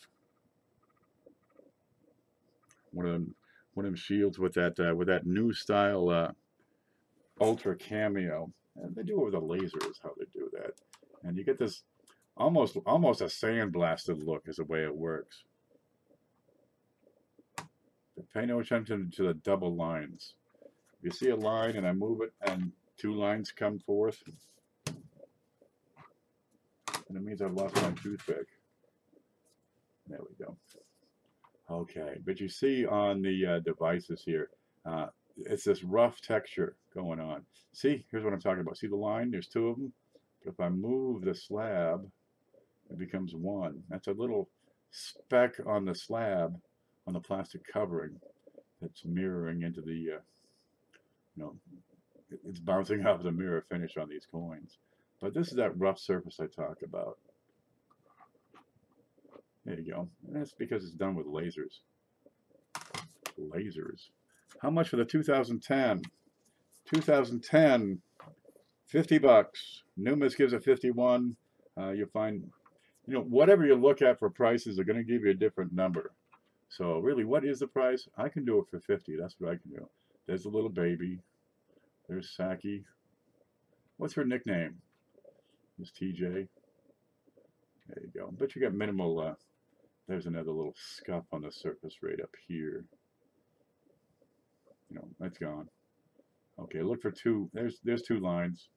One of them shields with that new style ultra cameo, and they do it with a laser is how they do that. And you get this almost a sandblasted look is the way it works. But pay no attention to the double lines. If you see a line and I move it and two lines come forth, and it means I've lost my toothpick. There we go. Okay, but you see on the devices here, it's this rough texture going on. See, here's what I'm talking about. See the line? There's two of them. But if I move the slab, it becomes one. That's a little speck on the slab on the plastic covering that's mirroring into the, you know, it's bouncing off the mirror finish on these coins. But this is that rough surface I talk about. There you go. And that's because it's done with lasers. Lasers. How much for the 2010? 2010, 50 bucks. Numis gives it 51. You'll find, you know, whatever you look at for prices are going to give you a different number. So really, what is the price? I can do it for 50. That's what I can do. There's a little baby. There's Saki. What's her nickname? Is TJ. There you go. But you got minimal, there's another little scuff on the surface right up here. You know, that's gone. Okay, look for two. There's two lines.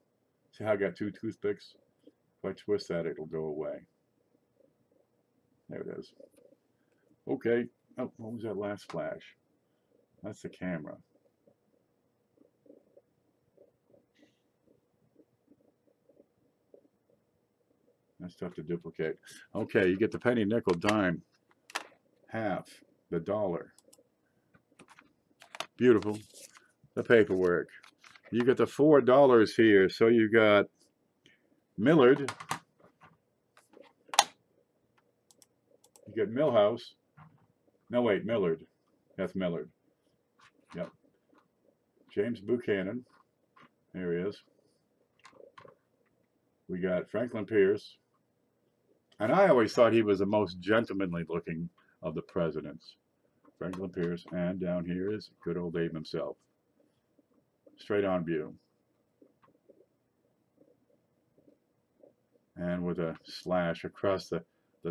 See how I got two toothpicks? If I twist that, it'll go away. There it is. Okay, Oh, what was that last flash? That's the camera. That's tough to duplicate. Okay, you get the penny, nickel, dime, half, the dollar. Beautiful. The paperwork. You get the $4 here. So you got Millard. You get Millhouse. No, wait, Millard. That's Millard. Yep. James Buchanan. There he is. We got Franklin Pierce. And I always thought he was the most gentlemanly looking of the presidents. Franklin Pierce. And down here is good old Abe himself. Straight on view. And with a slash across the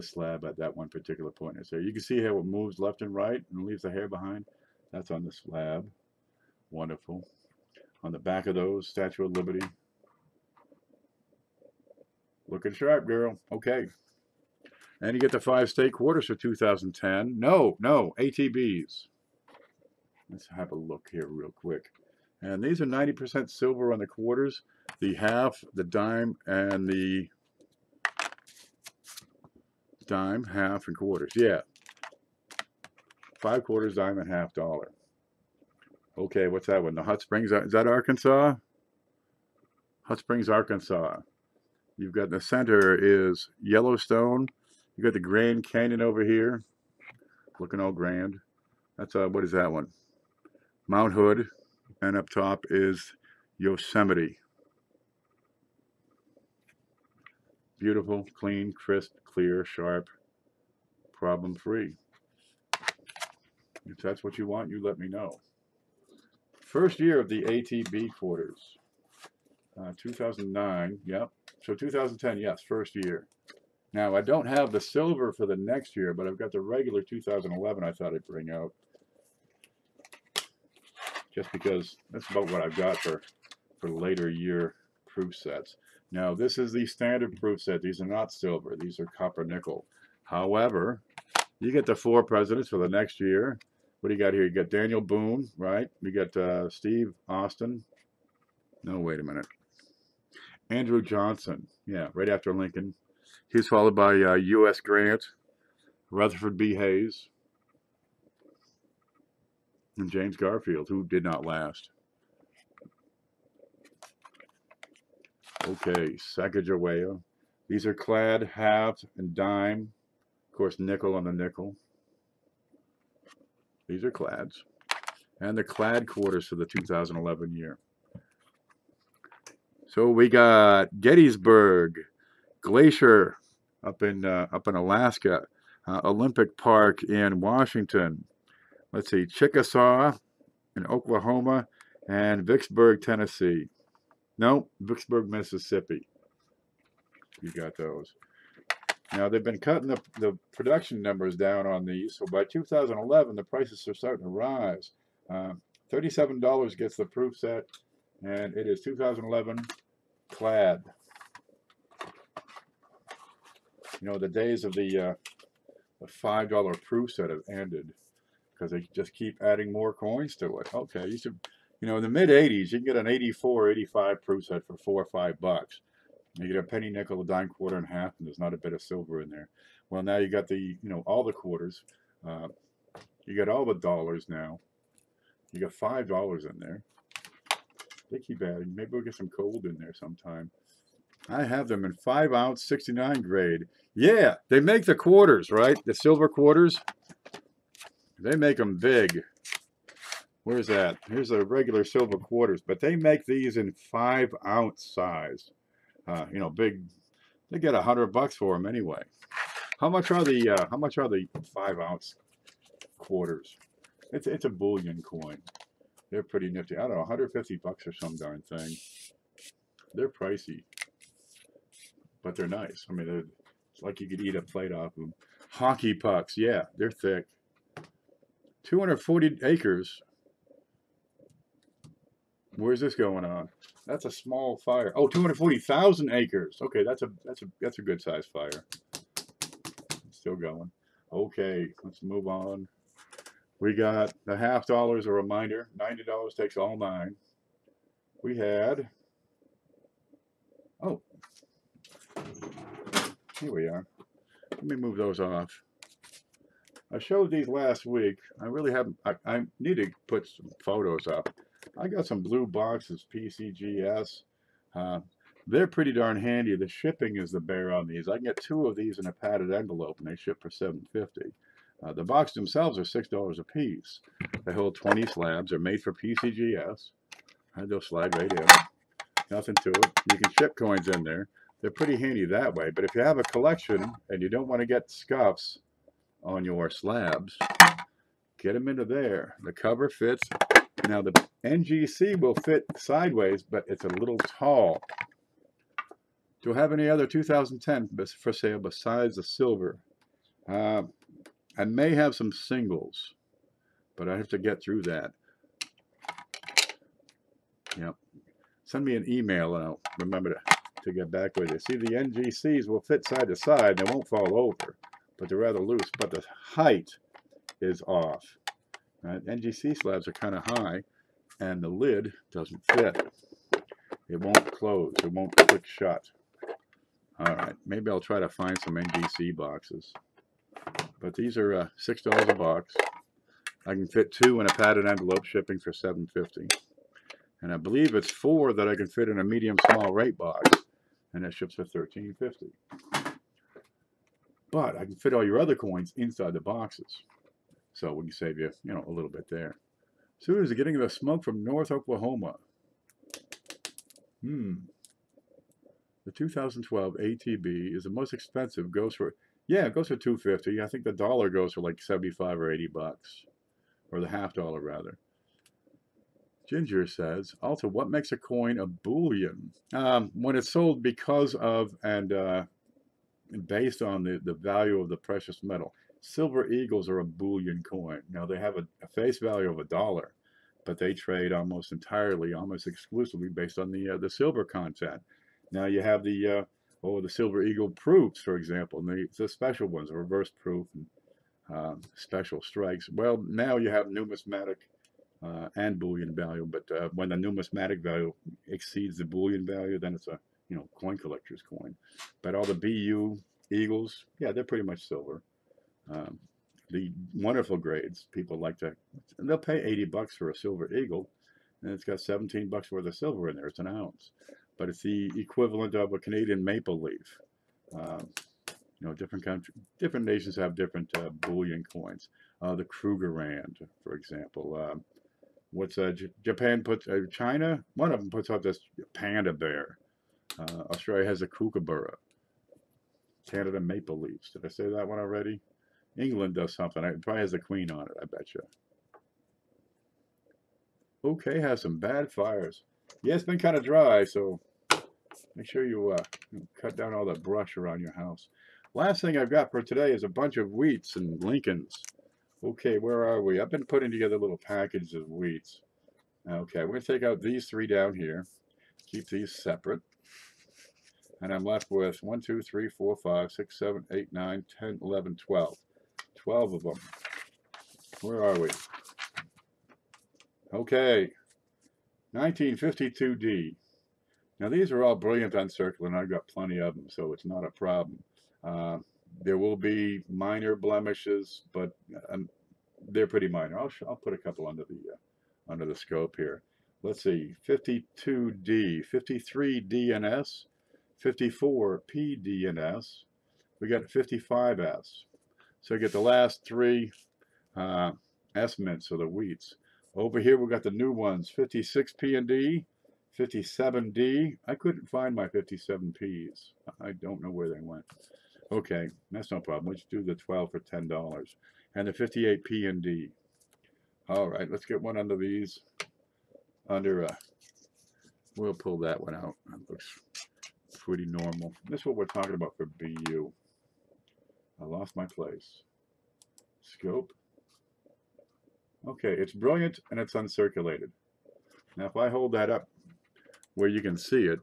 slab at that one particular point. So you can see how it moves left and right and leaves the hair behind. That's on the slab. Wonderful. On the back of those, Statue of Liberty. Looking sharp, girl. Okay. And you get the 5 state quarters for 2010. No, ATBs. Let's have a look here real quick. And these are 90% silver on the quarters, the half, the dime, and the dime, half, and quarters. Yeah. 5 quarters, dime, and half dollar. Okay, what's that one? The Hot Springs, is that Arkansas? Hot Springs, Arkansas. You've got the center is Yellowstone. You got the Grand Canyon over here, looking all grand. That's what is that one? Mount Hood, and up top is Yosemite. Beautiful, clean, crisp, clear, sharp, problem-free. If that's what you want, you let me know. First year of the ATB quarters. 2009, yep. So 2010, yes, first year. Now, I don't have the silver for the next year, but I've got the regular 2011 I thought I'd bring out. Just because that's about what I've got for later year proof sets. Now, this is the standard proof set. These are not silver. These are copper nickel. However, you get the 4 presidents for the next year. What do you got here? You got Daniel Boone, right? You got Steve Austin. No, wait a minute. Andrew Johnson. Yeah, right after Lincoln. He's followed by U.S. Grant, Rutherford B. Hayes, and James Garfield, who did not last. Okay, Sacagawea. These are clad, half, and dime. Of course, nickel on the nickel. These are clads. And the clad quarters for the 2011 year. So we got Gettysburg, Glacier up in Alaska, Olympic Park in Washington. Let's see, Chickasaw in Oklahoma, and Vicksburg, Tennessee. No, Vicksburg, Mississippi. You got those. Now, they've been cutting the production numbers down on these, so by 2011, the prices are starting to rise. $37 gets the proof set, and it is 2011 clad. You know, the days of the $5 proof set have ended because they just keep adding more coins to it. Okay, you should, you know, in the mid-'80s, you can get an 84, 85 proof set for $4 or $5. You get a penny, nickel, a dime, quarter, and half, and there's not a bit of silver in there. Well, now you got the, you know, all the quarters. You got all the dollars now. You got $5 in there. They keep adding. Maybe we'll get some gold in there sometime. I have them in 5-ounce 69 grade. Yeah, they make the quarters, right? The silver quarters. They make them big. Where's that? Here's the regular silver quarters, but they make these in 5-ounce size. You know, big. They get $100 for them anyway. How much are the 5-ounce quarters? It's a bullion coin. They're pretty nifty. I don't know, $150 or some darn thing. They're pricey, but they're nice. I mean, it's like you could eat a plate off them. Hockey pucks, yeah, they're thick. 240 acres. Where's this going on? That's a small fire. Oh, 240,000 acres. Okay, that's a good size fire. Still going. Okay, let's move on. We got the $50 a reminder. $90 takes all 9. We had, oh, here we are. Let me move those off. I showed these last week. I really haven't, I need to put some photos up. I got some blue boxes, PCGS. They're pretty darn handy. The shipping is the bear on these. I can get 2 of these in a padded envelope, and they ship for $7.50. The boxes themselves are $6 a piece. They hold 20 slabs. They're made for PCGS. They'll slide right in. Nothing to it. You can ship coins in there. They're pretty handy that way. But if you have a collection and you don't want to get scuffs on your slabs, get them into there. The cover fits. Now the NGC will fit sideways, but it's a little tall. Do I have any other 2010 for sale besides the silver? I may have some singles, but I have to get through that. Yep. Send me an email and I'll remember to get back with you. See, the NGCs will fit side to side. They won't fall over, but they're rather loose. But the height is off. Right? NGC slabs are kind of high, and the lid doesn't fit. It won't close. It won't click shut. All right. Maybe I'll try to find some NGC boxes. But these are $6 a box. I can fit 2 in a padded envelope, shipping for $7.50. And I believe it's 4 that I can fit in a medium small rate box, and it ships for $13.50. But I can fit all your other coins inside the boxes, so we can save you, a little bit there. Suitors are getting the smoke from North Oklahoma. The 2012 ATB is the most expensive. Goes for it goes for $2.50. I think the dollar goes for like 75 or 80 bucks, or the $50 rather. Ginger says, also, what makes a coin a bullion? When it's sold because of and based on the value of the precious metal. Silver eagles are a bullion coin. Now, they have a face value of $1, but they trade almost entirely, almost exclusively based on the silver content. Now, you have the silver eagle proofs, for example, and the special ones, reverse proof and special strikes. Well, now you have numismatic and bullion value, but when the numismatic value exceeds the bullion value, then it's a coin collector's coin. But all the BU eagles, they're pretty much silver. The wonderful grades, people like to, they'll pay 80 bucks for a silver eagle, and it's got 17 bucks worth of silver in there. It's an ounce, but it's the equivalent of a Canadian maple leaf. Different nations have different bullion coins. The Krugerrand, for example. What's Japan puts? China, one of them puts out this panda bear. Australia has a kookaburra. Canada maple leaves. Did I say that one already? England does something. It probably has a queen on it, I bet you. Okay, has some bad fires. Yeah, it's been kind of dry, so make sure you cut down all the brush around your house. Last thing I've got for today is a bunch of wheats and Lincolns. Okay, where are we? I've been putting together little packages of wheats. Okay, we're going to take out these 3 down here. Keep these separate. And I'm left with 1, 2, 3, 4, 5, 6, 7, 8, 9, 10, 11, 12. 12 of them. Where are we? Okay. 1952D. Now these are all brilliant uncircled, and I've got plenty of them, so it's not a problem. There will be minor blemishes, but they're pretty minor. I'll put a couple under the scope here. Let's see, 52D, 53 DNS, 54 PDNS. We got 55S. So you get the last 3 S mints, or the wheats. Over here we got the new ones, 56 P and D, 57D. I couldn't find my 57Ps. I don't know where they went. Okay, that's no problem. Let's do the 12 for $10. And the 58 P and D. All right, let's get one under these. We'll pull that one out. That looks pretty normal. This is what we're talking about for BU. I lost my place. Scope. Okay, it's brilliant and it's uncirculated. Now, if I hold that up where you can see it,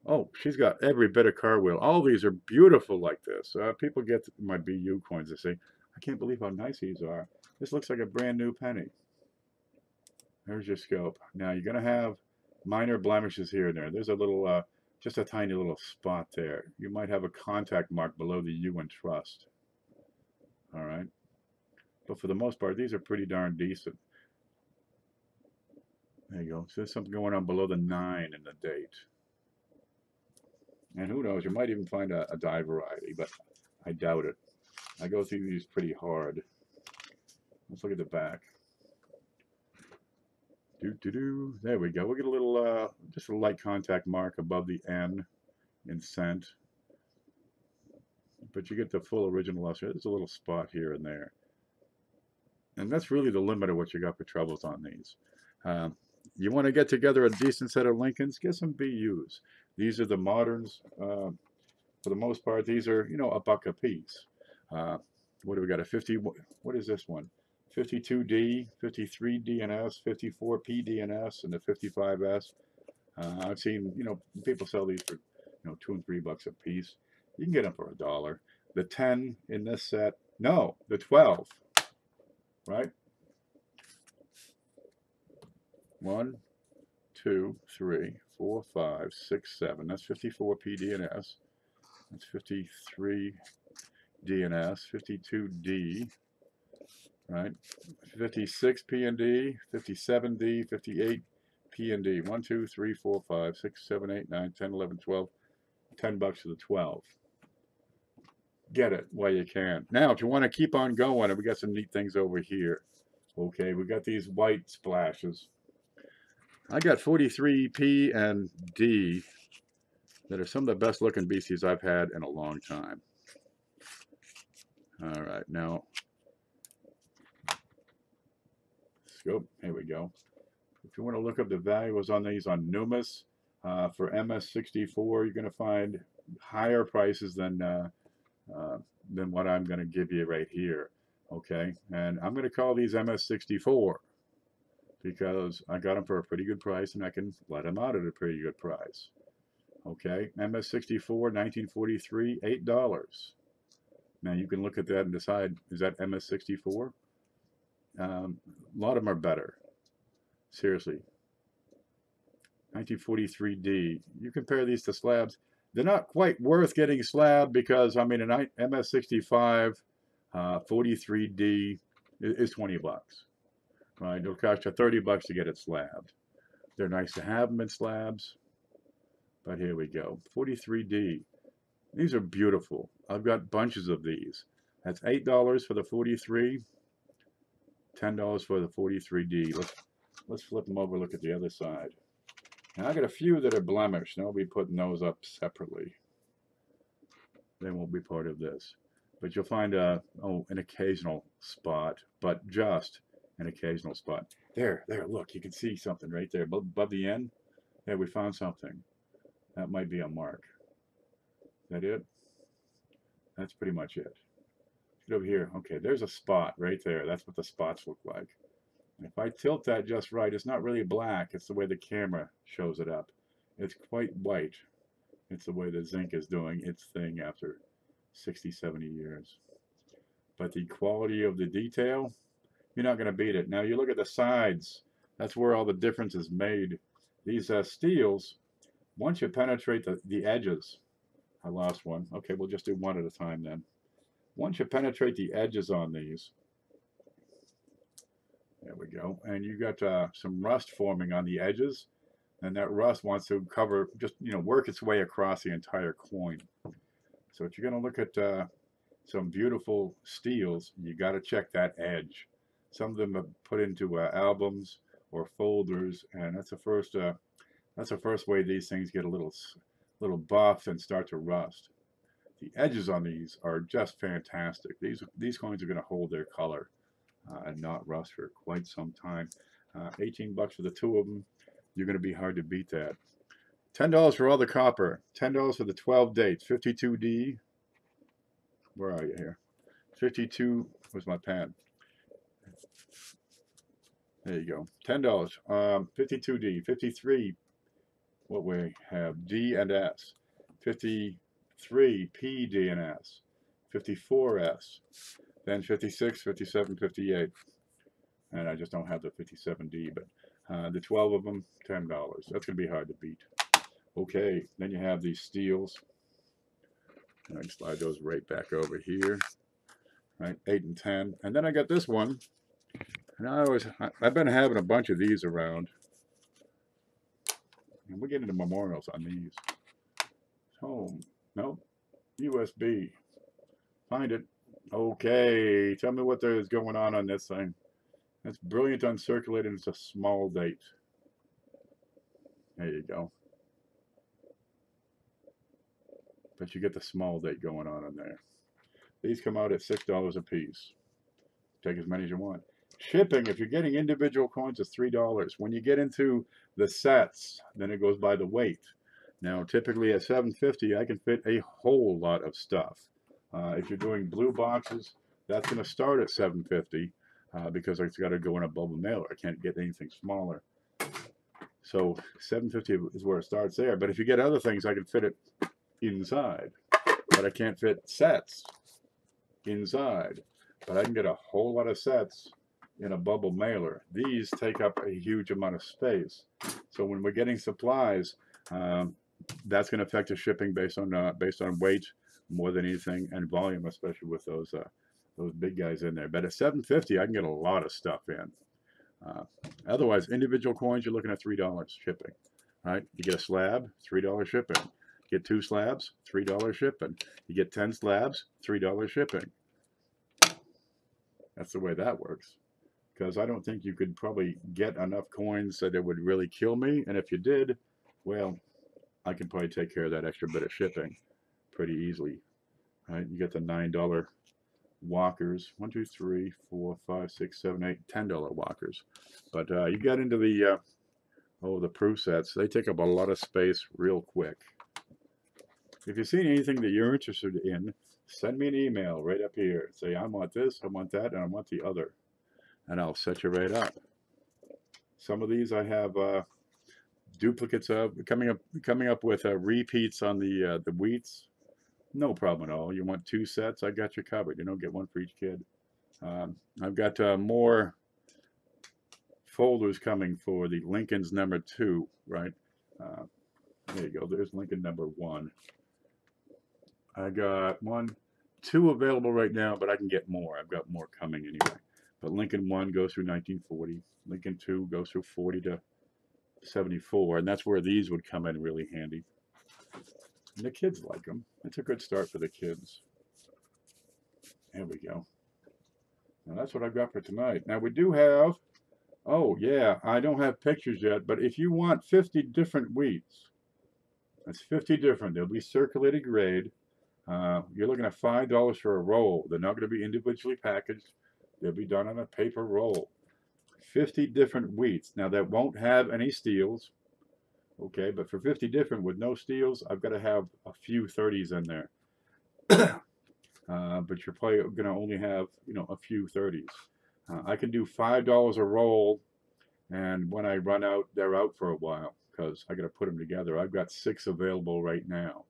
oh, she's got every bit of cartwheel. All these are beautiful like this. People get my BU coins. They say, I can't believe how nice these are. This looks like a brand new penny. There's your scope. Now you're going to have minor blemishes here and there. There's a little, just a tiny little spot there. You might have a contact mark below the U in trust. All right. But for the most part, these are pretty darn decent. There you go. So there's something going on below the 9 in the date. And who knows, you might even find a die variety, but I doubt it. I go through these pretty hard. Let's look at the back. There we go. We'll get a little, just a light contact mark above the N in cent. But you get the full original luster. There's a little spot here and there. And that's really the limit of what you got for troubles on these. You want to get together a decent set of Lincolns, get some BUs. These are the moderns. For the most part, these are, you know, $1 a piece. What do we got? A 50, what is this one? 52D, 53 DNS, 54 PDNS, and the 55S. I've seen, you know, people sell these for, you know, $2 and $3 a piece. You can get them for $1. The 10 in this set, no, the 12, right? 1, 2, 3, 4, 5, 6, 7. That's 54 PDNS. That's 53 DNS, 52D. Right, 56 P&D, 57D, 58 P&D. 1, 2, 3, 4, 5, 6, 7, 8, 9, 10, 11, 12. $10 for the 12. Get it while you can. Now, if you want to keep on going, we got some neat things over here. Okay, we got these white splashes. I got 43 P and D that are some of the best looking beasties I've had in a long time. All right, now. Here we go. If you want to look up the values on these on Numis, for MS64, you're going to find higher prices than what I'm going to give you right here. Okay, and I'm going to call these MS64 because I got them for a pretty good price and I can let them out at a pretty good price. Okay, MS64, 1943, $8. Now you can look at that and decide, is that MS64? A lot of them are better. Seriously. 1943D. You compare these to slabs. They're not quite worth getting slabbed because, I mean, an MS65 43D is $20. Right? It'll cost you $30 to get it slabbed. They're nice to have them in slabs. But here we go. 43D. These are beautiful. I've got bunches of these. That's $8 for the 43. $10 for the 43D. Let's flip them over, look at the other side. Now I got a few that are blemished, and I'll be putting those up separately. They won't be part of this. But you'll find an occasional spot, but just an occasional spot. There, look, you can see something right there above the end. There, we found something. That might be a mark. Is that it? That's pretty much it. Over here, okay, there's a spot right there. That's what the spots look like. And if I tilt that just right, it's not really black. It's the way the camera shows it up. It's quite white. It's the way the zinc is doing its thing after 60, 70 years. But the quality of the detail, you're not going to beat it. Now you look at the sides. That's where all the difference is made. These steels, once you penetrate the edges, I lost one. Okay, we'll just do one at a time then. Once you penetrate the edges on these, there we go, and you got some rust forming on the edges, and that rust wants to cover, just, you know, work its way across the entire coin. So if you're going to look at some beautiful steels, you got to check that edge. Some of them are put into albums or folders, and that's the first way these things get a little buff and start to rust. The edges on these are just fantastic. These coins are going to hold their color and not rust for quite some time. $18 for the two of them. You're going to be hard to beat that. $10 for all the copper. $10 for the 12 dates. 52D. Where are you here? 52. Where's my pen? There you go. $10. 52D. 53. What we have? D and S. 53 P, D, and S. 54S. then 56, 57, 58. And I just don't have the 57D, but the 12 of them, $10. That's going to be hard to beat. Okay, then you have these steals. I can slide those right back over here. Right, 8 and 10. And then I got this one. And I've been having a bunch of these around. And we're getting the memorials on these. Home. Nope. USB. Find it. Okay. Tell me what there is going on this thing. That's brilliant uncirculated. It's a small date. There you go. But you get the small date going on in there. These come out at $6 a piece. Take as many as you want. Shipping, if you're getting individual coins, is $3. When you get into the sets, then it goes by the weight. Now, typically at $7.50, I can fit a whole lot of stuff. If you're doing blue boxes, that's going to start at $7.50 because it's got to go in a bubble mailer. I can't get anything smaller. So $7.50 is where it starts there. But if you get other things, I can fit it inside. But I can't fit sets inside. But I can get a whole lot of sets in a bubble mailer. These take up a huge amount of space. So when we're getting supplies, that's going to affect the shipping based on weight more than anything, and volume, especially with those big guys in there. But at $7.50, I can get a lot of stuff in. Otherwise, individual coins, you're looking at $3 shipping. Right? You get a slab, $3 shipping. You get 2 slabs, $3 shipping. You get 10 slabs, $3 shipping. That's the way that works. Because I don't think you could probably get enough coins that it would really kill me. And if you did, well, I can probably take care of that extra bit of shipping pretty easily. Right? You get the $9 walkers. 1, 2, 3, 4, 5, 6, 7, 8, $10 walkers. But you got into the the proof sets. They take up a lot of space real quick. If you've seen anything that you're interested in, send me an email right up here. Say, I want this, I want that, and I want the other. And I'll set you right up. Some of these I have duplicates of, coming up with repeats on the wheats. No problem at all. You want 2 sets? I got you covered. You know, get 1 for each kid. I've got more folders coming for the Lincoln's number 2, right? There you go. There's Lincoln number 1. I got 1, 2 available right now, but I can get more. I've got more coming anyway. But Lincoln 1 goes through 1940. Lincoln 2 goes through 40 to 74, and that's where these would come in really handy. And the kids like them. It's a good start for the kids. There we go. Now that's what I've got for tonight. Now we do have, oh yeah, I don't have pictures yet, but if you want 50 different wheats, that's 50 different. They'll be circulated grade. You're looking at $5 for a roll. They're not going to be individually packaged. They'll be done on a paper roll. 50 different wheats. Now that won't have any steals. Okay, but for 50 different with no steals, I've got to have a few 30s in there. But you're probably going to only have, you know, a few 30s. I can do $5 a roll, and when I run out, they're out for a while because I got to put them together. I've got 6 available right now.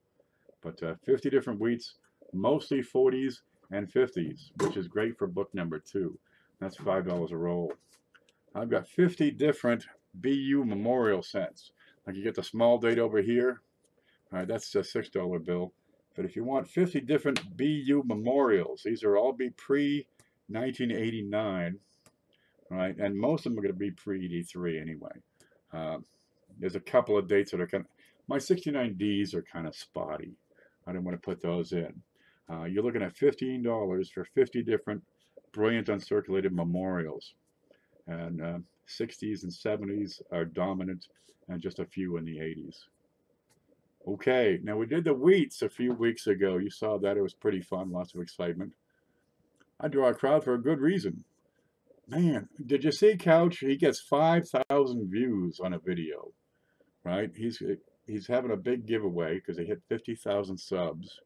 But 50 different wheats, mostly 40s and 50s, which is great for book number 2. That's $5 a roll. I've got 50 different BU memorial sets. Like you get the small date over here. All right, that's a $6 bill. But if you want 50 different BU memorials, these are all be pre-1989. Right, and most of them are going to be pre-83 anyway. There's a couple of dates that are kind of, my 69Ds are kind of spotty. I don't want to put those in. You're looking at $15 for 50 different brilliant uncirculated memorials. And 60s and 70s are dominant, and just a few in the 80s. Okay, now we did the wheats a few weeks ago. You saw that. It was pretty fun, lots of excitement. I draw a crowd for a good reason. Man, did you see Couch? He gets 5,000 views on a video, right? He's having a big giveaway because they hit 50,000 subs.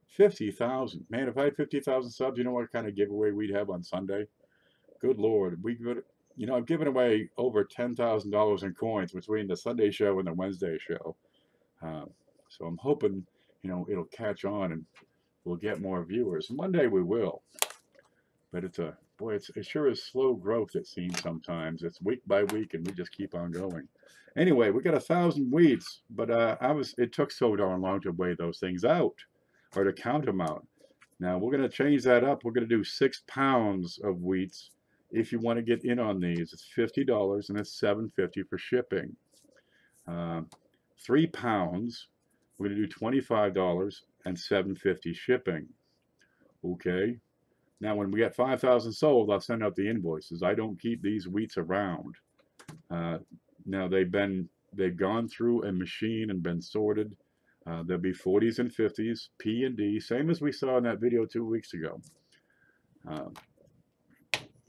50,000. Man, if I had 50,000 subs, you know what kind of giveaway we'd have on Sunday? Good Lord. You know, I've given away over $10,000 in coins between the Sunday show and the Wednesday show. So I'm hoping, you know, it'll catch on and we'll get more viewers. One day we will. But it's a, boy, it sure is slow growth, it seems sometimes. It's week by week, and we just keep on going. Anyway, we got 1,000 wheats, but it took so darn long to weigh those things out, or to count them out. Now we're going to change that up. We're going to do 6 pounds of wheats. If you want to get in on these, it's $50 and it's $7.50 for shipping. 3 pounds, we're going to do $25 and $7.50 shipping. Okay. Now, when we get 5,000 sold, I'll send out the invoices. I don't keep these wheats around. Now they've gone through a machine and been sorted. There'll be 40s and 50s, P and D, same as we saw in that video 2 weeks ago.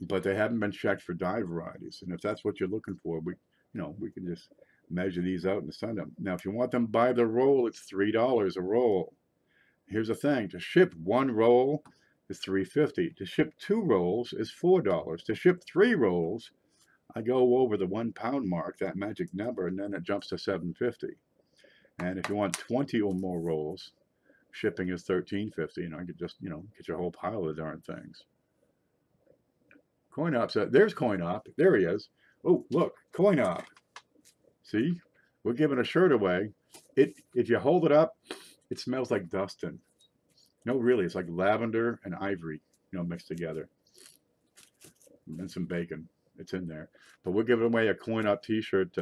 But they haven't been checked for dye varieties. And if that's what you're looking for, we can just measure these out and send them. Now, if you want them by the roll, it's $3 a roll. Here's the thing: to ship 1 roll is $3.50. To ship 2 rolls is $4. To ship 3 rolls, I go over the 1 pound mark, that magic number, and then it jumps to $7.50. And if you want 20 or more rolls, shipping is $13.50. You could just, get your whole pile of the darn things. Coin Op, there's Coin Op. There he is. Oh, look, Coin Op. See, we're giving a shirt away. If you hold it up, it smells like dustin. No, really, it's like lavender and ivory, mixed together. And some bacon. It's in there. But we're giving away a Coin Op t-shirt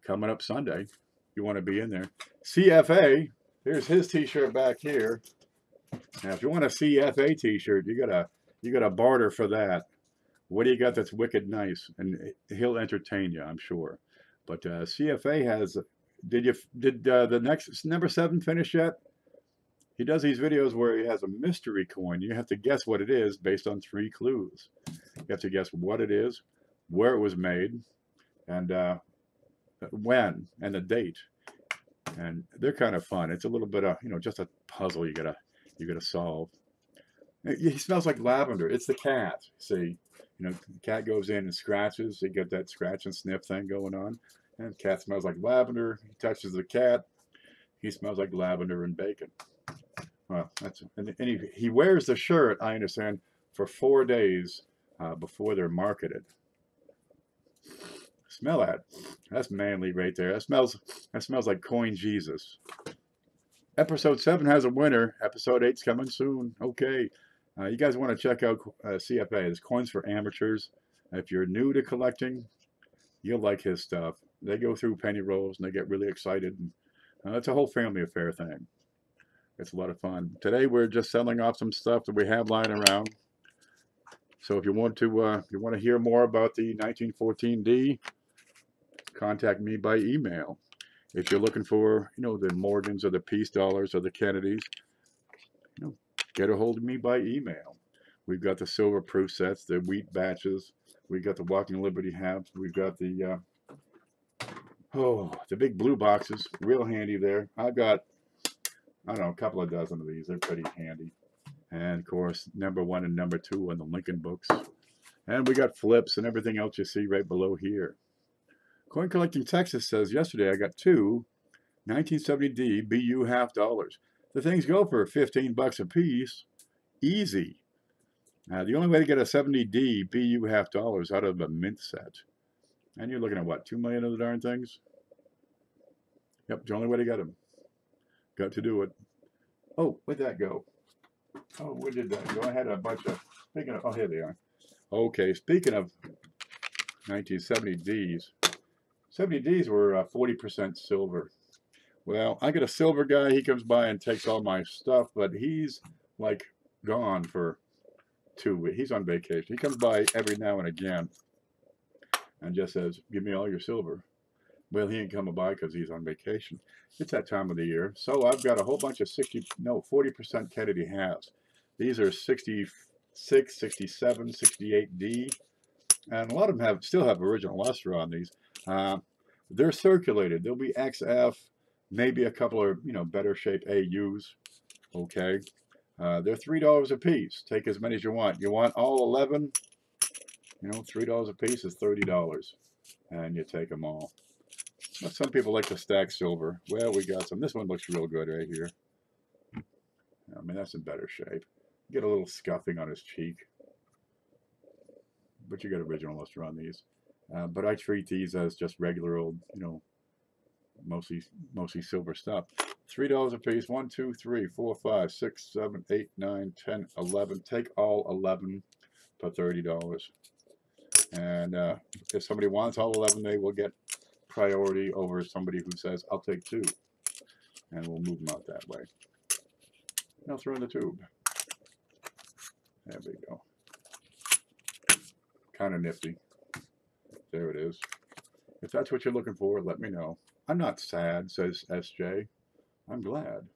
coming up Sunday. You want to be in there. CFA, here's his t-shirt back here. Now, if you want a CFA t-shirt, you gotta barter for that. What do you got that's wicked nice? And he'll entertain you, I'm sure. But CFA has. Did the next number 7 finish yet? He does these videos where he has a mystery coin. You have to guess what it is based on 3 clues. You have to guess what it is, where it was made, and when, and the date. And they're kind of fun. It's a little bit of, just a puzzle you gotta solve. He smells like lavender. It's the cat. See, the cat goes in and scratches. You get that scratch and sniff thing going on. And the cat smells like lavender. He touches the cat. He smells like lavender and bacon. Well, and he wears the shirt, I understand, for 4 days before they're marketed. Smell that. That's manly right there. That smells like Coin Jesus. Episode 7 has a winner. Episode 8's coming soon. Okay. You guys want to check out CFA. There's Coins for Amateurs. If you're new to collecting, you'll like his stuff. They go through penny rolls and they get really excited. It's a whole family affair thing. It's a lot of fun. Today we're just selling off some stuff that we have lying around. So if you want to hear more about the 1914D, contact me by email. If you're looking for the Morgans or the Peace Dollars or the Kennedys, get a hold of me by email. We've got the silver proof sets, the wheat batches. We've got the Walking Liberty hats. We've got the big blue boxes, real handy there. I've got, I don't know, a couple of dozen of these. They're pretty handy. And of course, number 1 and number 2 on the Lincoln books. And we got flips and everything else you see right below here. Coin Collecting Texas says, yesterday I got 2 1970D BU $half. The things go for $15 a piece. Easy. The only way to get a 70D BU $half out of a mint set. And you're looking at what, 2 million of the darn things? Yep, the only way to get them. Got to do it. Oh, where'd that go? Oh, where did that go? I had a bunch of, speaking of, oh, here they are. Okay, speaking of 1970Ds, 70Ds were 40% silver. Well, I got a silver guy. He comes by and takes all my stuff, but he's like gone for 2 weeks. He's on vacation. He comes by every now and again and just says, give me all your silver. Well, he ain't coming by because he's on vacation. It's that time of the year. So I've got a whole bunch of 40% Kennedy halves. These are 66, 67, 68D. And a lot of them still have original luster on these. They're circulated. There'll be XF, maybe a couple of, better shaped AUs. Okay. They're $3 a piece. Take as many as you want. You want all 11? $3 a piece is $30. And you take them all. But some people like to stack silver. Well, we got some. This one looks real good right here. I mean, that's in better shape. Get a little scuffing on his cheek. but you get original luster on these. But I treat these as just regular old, you know, mostly silver stuff. $3 a piece. 1, 2, 3, 4, 5, 6, 7, 8, 9, 10, 11. Take all 11 for $30. And if somebody wants all 11, they will get priority over somebody who says, I'll take 2. And we'll move them out that way. Now throw in the tube. There we go. Kind of nifty. There it is. If that's what you're looking for, let me know. I'm not sad, says SJ. I'm glad.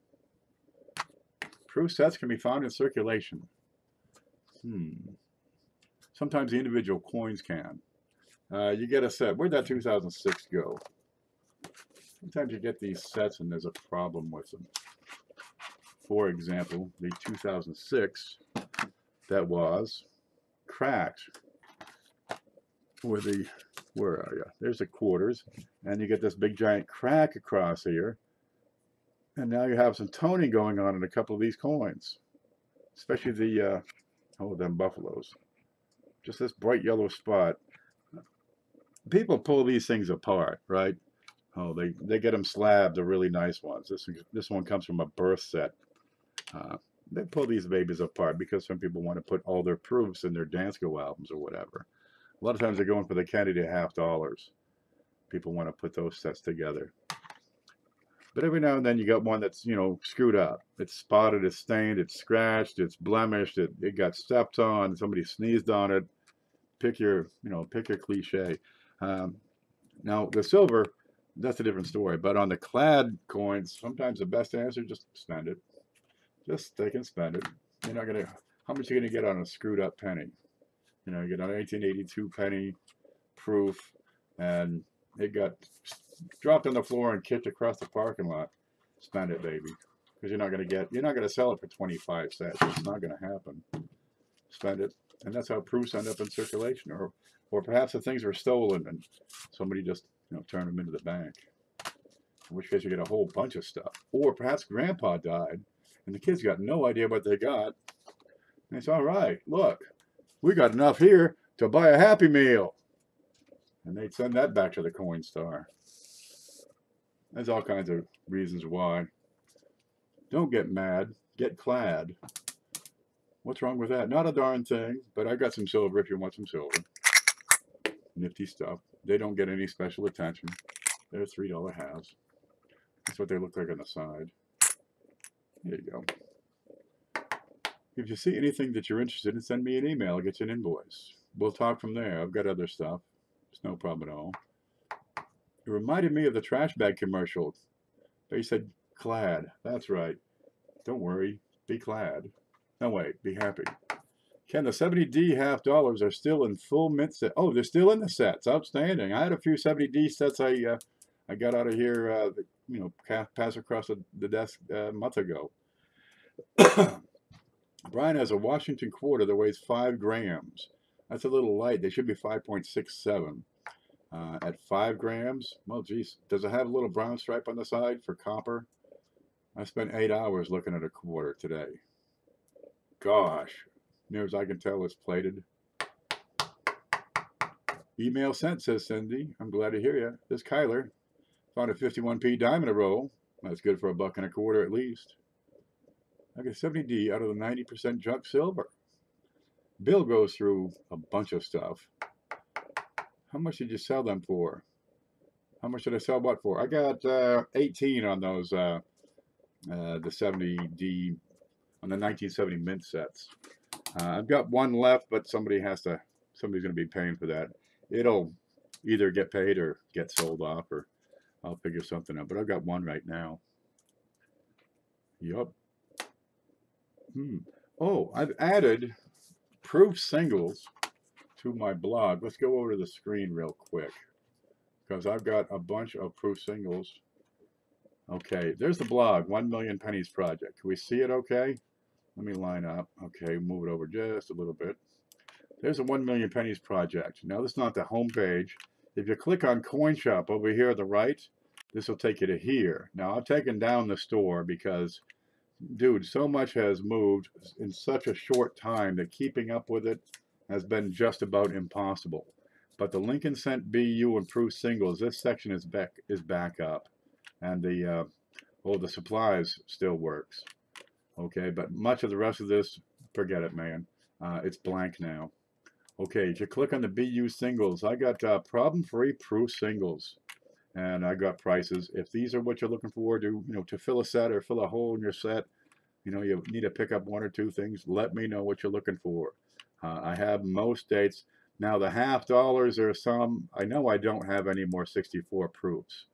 Proof sets can be found in circulation. Sometimes the individual coins can. You get a set. Where'd that 2006 go? Sometimes you get these sets and there's a problem with them. For example, the 2006 that was cracked. Where are you? There's the quarters, and you get this big giant crack across here, and now you have some toning going on in a couple of these coins, especially the them buffaloes. Just this bright yellow spot. People pull these things apart, right? Oh, they get them slabbed, the really nice ones. This one comes from a birth set. They pull these babies apart because some people want to put all their proofs in their dance go albums or whatever. A lot of times they're going for the Kennedy $50. People want to put those sets together. But every now and then you got one that's, you know, screwed up. It's spotted, it's stained, it's scratched, it's blemished, it got stepped on, somebody sneezed on it. Pick your cliche. Now the silver, that's a different story. But on the clad coins, sometimes the best answer, just spend it. Just take and spend it. You're not gonna. How much are you gonna get on a screwed up penny? You know, you get an 1882 penny proof, and it got dropped on the floor and kicked across the parking lot. Spend it, baby, because you're not gonna sell it for 25 cents. It's not gonna happen. Spend it, and that's how proofs end up in circulation, or perhaps the things were stolen and somebody just turned them into the bank. In which case you get a whole bunch of stuff. Or perhaps Grandpa died, and the kids got no idea what they got. And it's all right. Look. We got enough here to buy a Happy Meal. And they'd send that back to the Coinstar. There's all kinds of reasons why. Don't get mad. Get clad. What's wrong with that? Not a darn thing, but I got some silver if you want some silver. Nifty stuff. They don't get any special attention. They're $3 halves. That's what they look like on the side. There you go. If you see anything that you're interested in, send me an email. I'll get you an invoice. We'll talk from there. I've got other stuff. It's no problem at all. It reminded me of the trash bag commercial. They said, clad. That's right. Don't worry. Be clad. No, wait. Be happy. Ken, the 70D $50 are still in full mint set. Oh, they're still in the sets. Outstanding. I had a few 70D sets I got out of here, pass across the desk a month ago. Brian has a Washington quarter that weighs 5 grams. That's a little light. They should be 5.67. At 5 grams, well, geez, does it have a little brown stripe on the side for copper? I spent 8 hours looking at a quarter today. Gosh, near as I can tell, it's plated. Email sent, says Cindy. I'm glad to hear you. This Kyler found a 51p dime in a roll. That's good for $1.25 at least. I get 70D out of the 90% junk silver. Bill goes through a bunch of stuff. How much did you sell them for? How much did I sell what for? I got 18 on those, the 70D, on the 1970 mint sets. I've got one left, but somebody's going to be paying for that. It'll either get paid or get sold off, or I'll figure something out. But I've got one right now. Yup. Oh, I've added proof singles to my blog. Let's go over to the screen real quick, because I've got a bunch of proof singles. Okay, there's the blog, 1 Million Pennies Project. Can we see it okay? Let me line up. Okay, move it over just a little bit. There's a 1 Million Pennies Project. Now, this is not the home page. If you click on Coin Shop over here on the right, this will take you to here. Now, I've taken down the store because, dude, so much has moved in such a short time that keeping up with it has been just about impossible. But the Lincoln Cent BU improved singles, this section is back up, and the supplies still works. Okay, but much of the rest of this, forget it, man. It's blank now. Okay, if you click on the BU singles, I got problem-free proof singles, and I got prices. If these are what you're looking for to fill a set or fill a hole in your set, you need to pick up one or two things, let me know what you're looking for. I have most dates. Now the $50 or some, I know I don't have any more 64 proofs.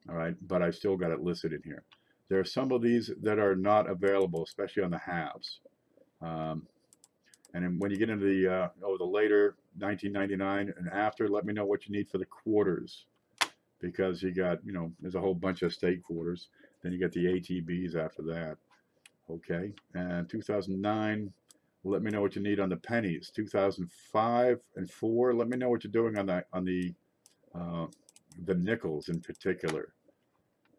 All right, but I still got it listed in here. There are some of these that are not available, especially on the halves. And then when you get into the later 1999 and after, let me know what you need for the quarters, because you got, there's a whole bunch of state quarters. Then you get the ATBs after that. Okay, and 2009, let me know what you need on the pennies. 2005 and 4, let me know what you're doing on the nickels in particular.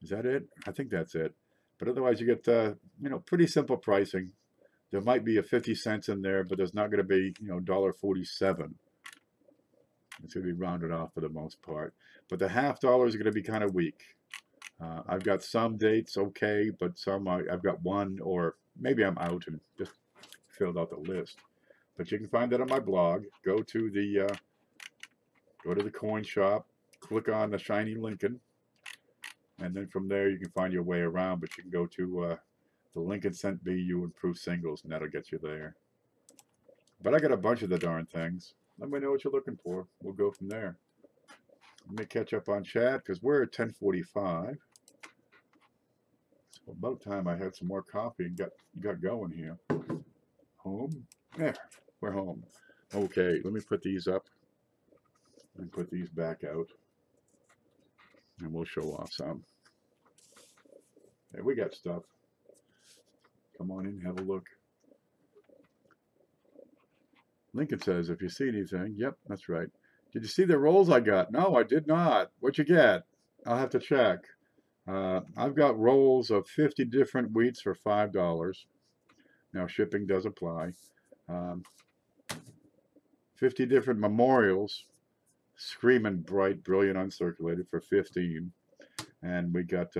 Is that it? I think that's it. But otherwise, you get pretty simple pricing. There might be a 50 cents in there, but there's not going to be $1.47. It's going to be rounded off for the most part. But the $50 is going to be kind of weak. I've got some dates okay, but some I've got one, or maybe I'm out and just filled out the list. But you can find that on my blog. Go to the coin shop, click on the shiny Lincoln, and then from there you can find your way around. But you can go to the Lincoln Cent BU improved singles, and that'll get you there. But I got a bunch of the darn things. Let me know what you're looking for. We'll go from there. Let me catch up on chat because we're at 10:45. So about time I had some more coffee and got going here. Home? There, we're home. Okay, let me put these up and put these back out, and we'll show off some. Hey, we got stuff. Come on in, have a look. Lincoln says, if you see anything, yep, that's right. Did you see the rolls I got? No, I did not. What'd you get? I'll have to check. I've got rolls of 50 different wheats for $5. Now shipping does apply. 50 different memorials, screaming bright, brilliant, uncirculated for $15. And we got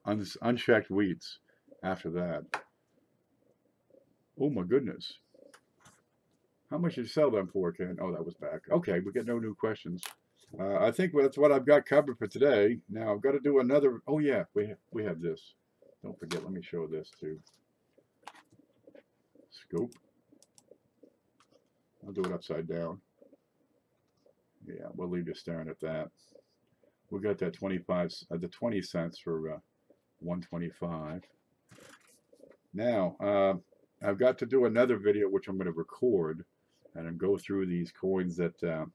unchecked wheats after that. Oh my goodness. How much did you sell them for, Ken? Oh, that was back. Okay, we get no new questions. I think that's what I've got covered for today. Now I've got to do another. Oh yeah, we have this. Don't forget. Let me show this too. Scoop. I'll do it upside down. Yeah, we'll leave you staring at that. We got that 20 cents for $1.25. Now I've got to do another video which I'm going to record and go through these coins that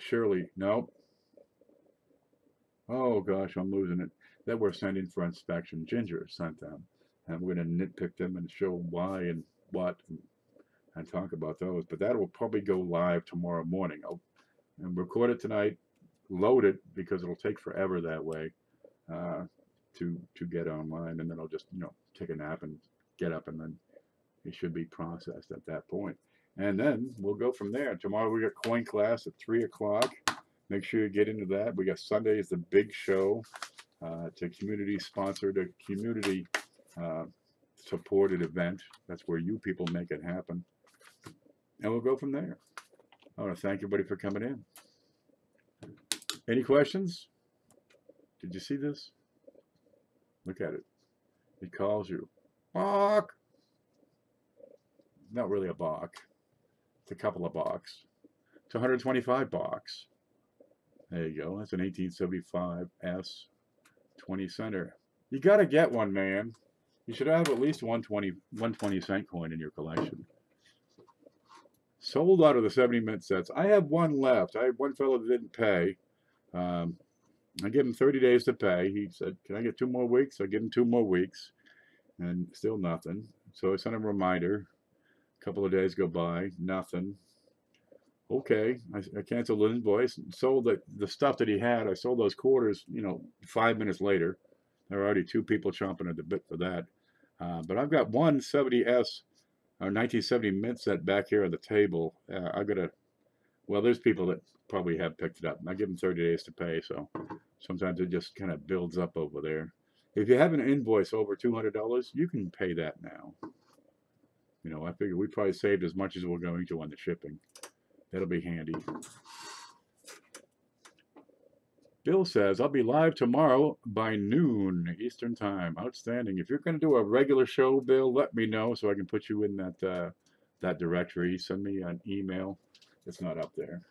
Shirley, no. Oh gosh, I'm losing it. That we're sending for inspection. Ginger sent them, and we're going to nitpick them and show why and what and talk about those. But that will probably go live tomorrow morning. I'll record it tonight, load it because it'll take forever that way to get online, and then I'll just take a nap and get up, and then it should be processed at that point. And then we'll go from there. Tomorrow we got coin class at 3 o'clock. Make sure you get into that. We got Sunday is the big show. It's a community sponsored, a community supported event. That's where you people make it happen. And we'll go from there. I want to thank everybody for coming in. Any questions? Did you see this? Look at it. It calls you. Bach! Not really a Bach. It's a couple of Bachs. It's 125 Bachs. There you go. That's an 1875 S 20 center. You got to get one, man. You should have at least 120 cent coin in your collection. Sold out of the 70 mint sets. I have one left. I have one fellow that didn't pay. I gave him 30 days to pay. He said, can I get 2 more weeks? I give him 2 more weeks. And still nothing. So I sent him a reminder. A couple of days go by. Nothing. Okay. I canceled the invoice and sold the stuff that he had. I sold those quarters, 5 minutes later. There are already 2 people chomping at the bit for that. But I've got one 70S Our 1970 mint set back here on the table. Well, there's people that probably have picked it up. I give them 30 days to pay, so sometimes it just kind of builds up over there. If you have an invoice over $200, you can pay that now. You know, I figure we probably saved as much as we're going to on the shipping. That'll be handy. Bill says, I'll be live tomorrow by noon Eastern time. Outstanding. If you're going to do a regular show, Bill, let me know so I can put you in that directory. Send me an email. It's not up there.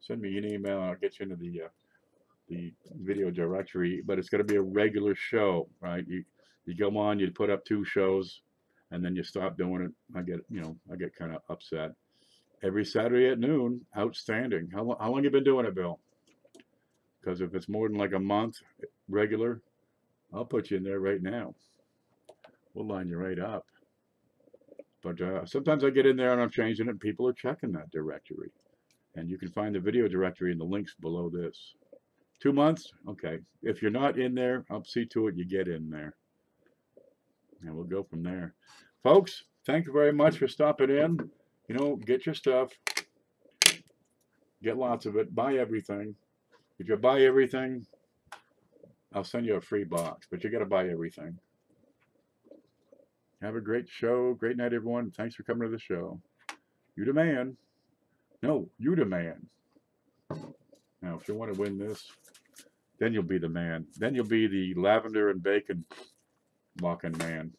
Send me an email and I'll get you into the video directory. But it's going to be a regular show, right? You go on, you put up 2 shows, and then you stop doing it. I get kind of upset. Every Saturday at noon. Outstanding. How long you been doing it, Bill? Because if it's more than like a month regular, I'll put you in there right now. We'll line you right up. But sometimes I get in there and I'm changing it and people are checking that directory. And you can find the video directory in the links below this. 2 months? Okay. If you're not in there, I'll see to it you get in there. And we'll go from there. Folks, thank you very much for stopping in. You know, get your stuff. Get lots of it. Buy everything. If you buy everything, I'll send you a free box, but you got to buy everything. Have a great show. Great night, everyone. Thanks for coming to the show. You the man. No, you the man. Now, if you want to win this, then you'll be the man. Then you'll be the lavender and bacon walking man.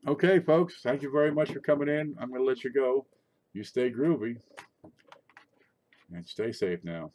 Okay, folks. Thank you very much for coming in. I'm going to let you go. You stay groovy. And stay safe now.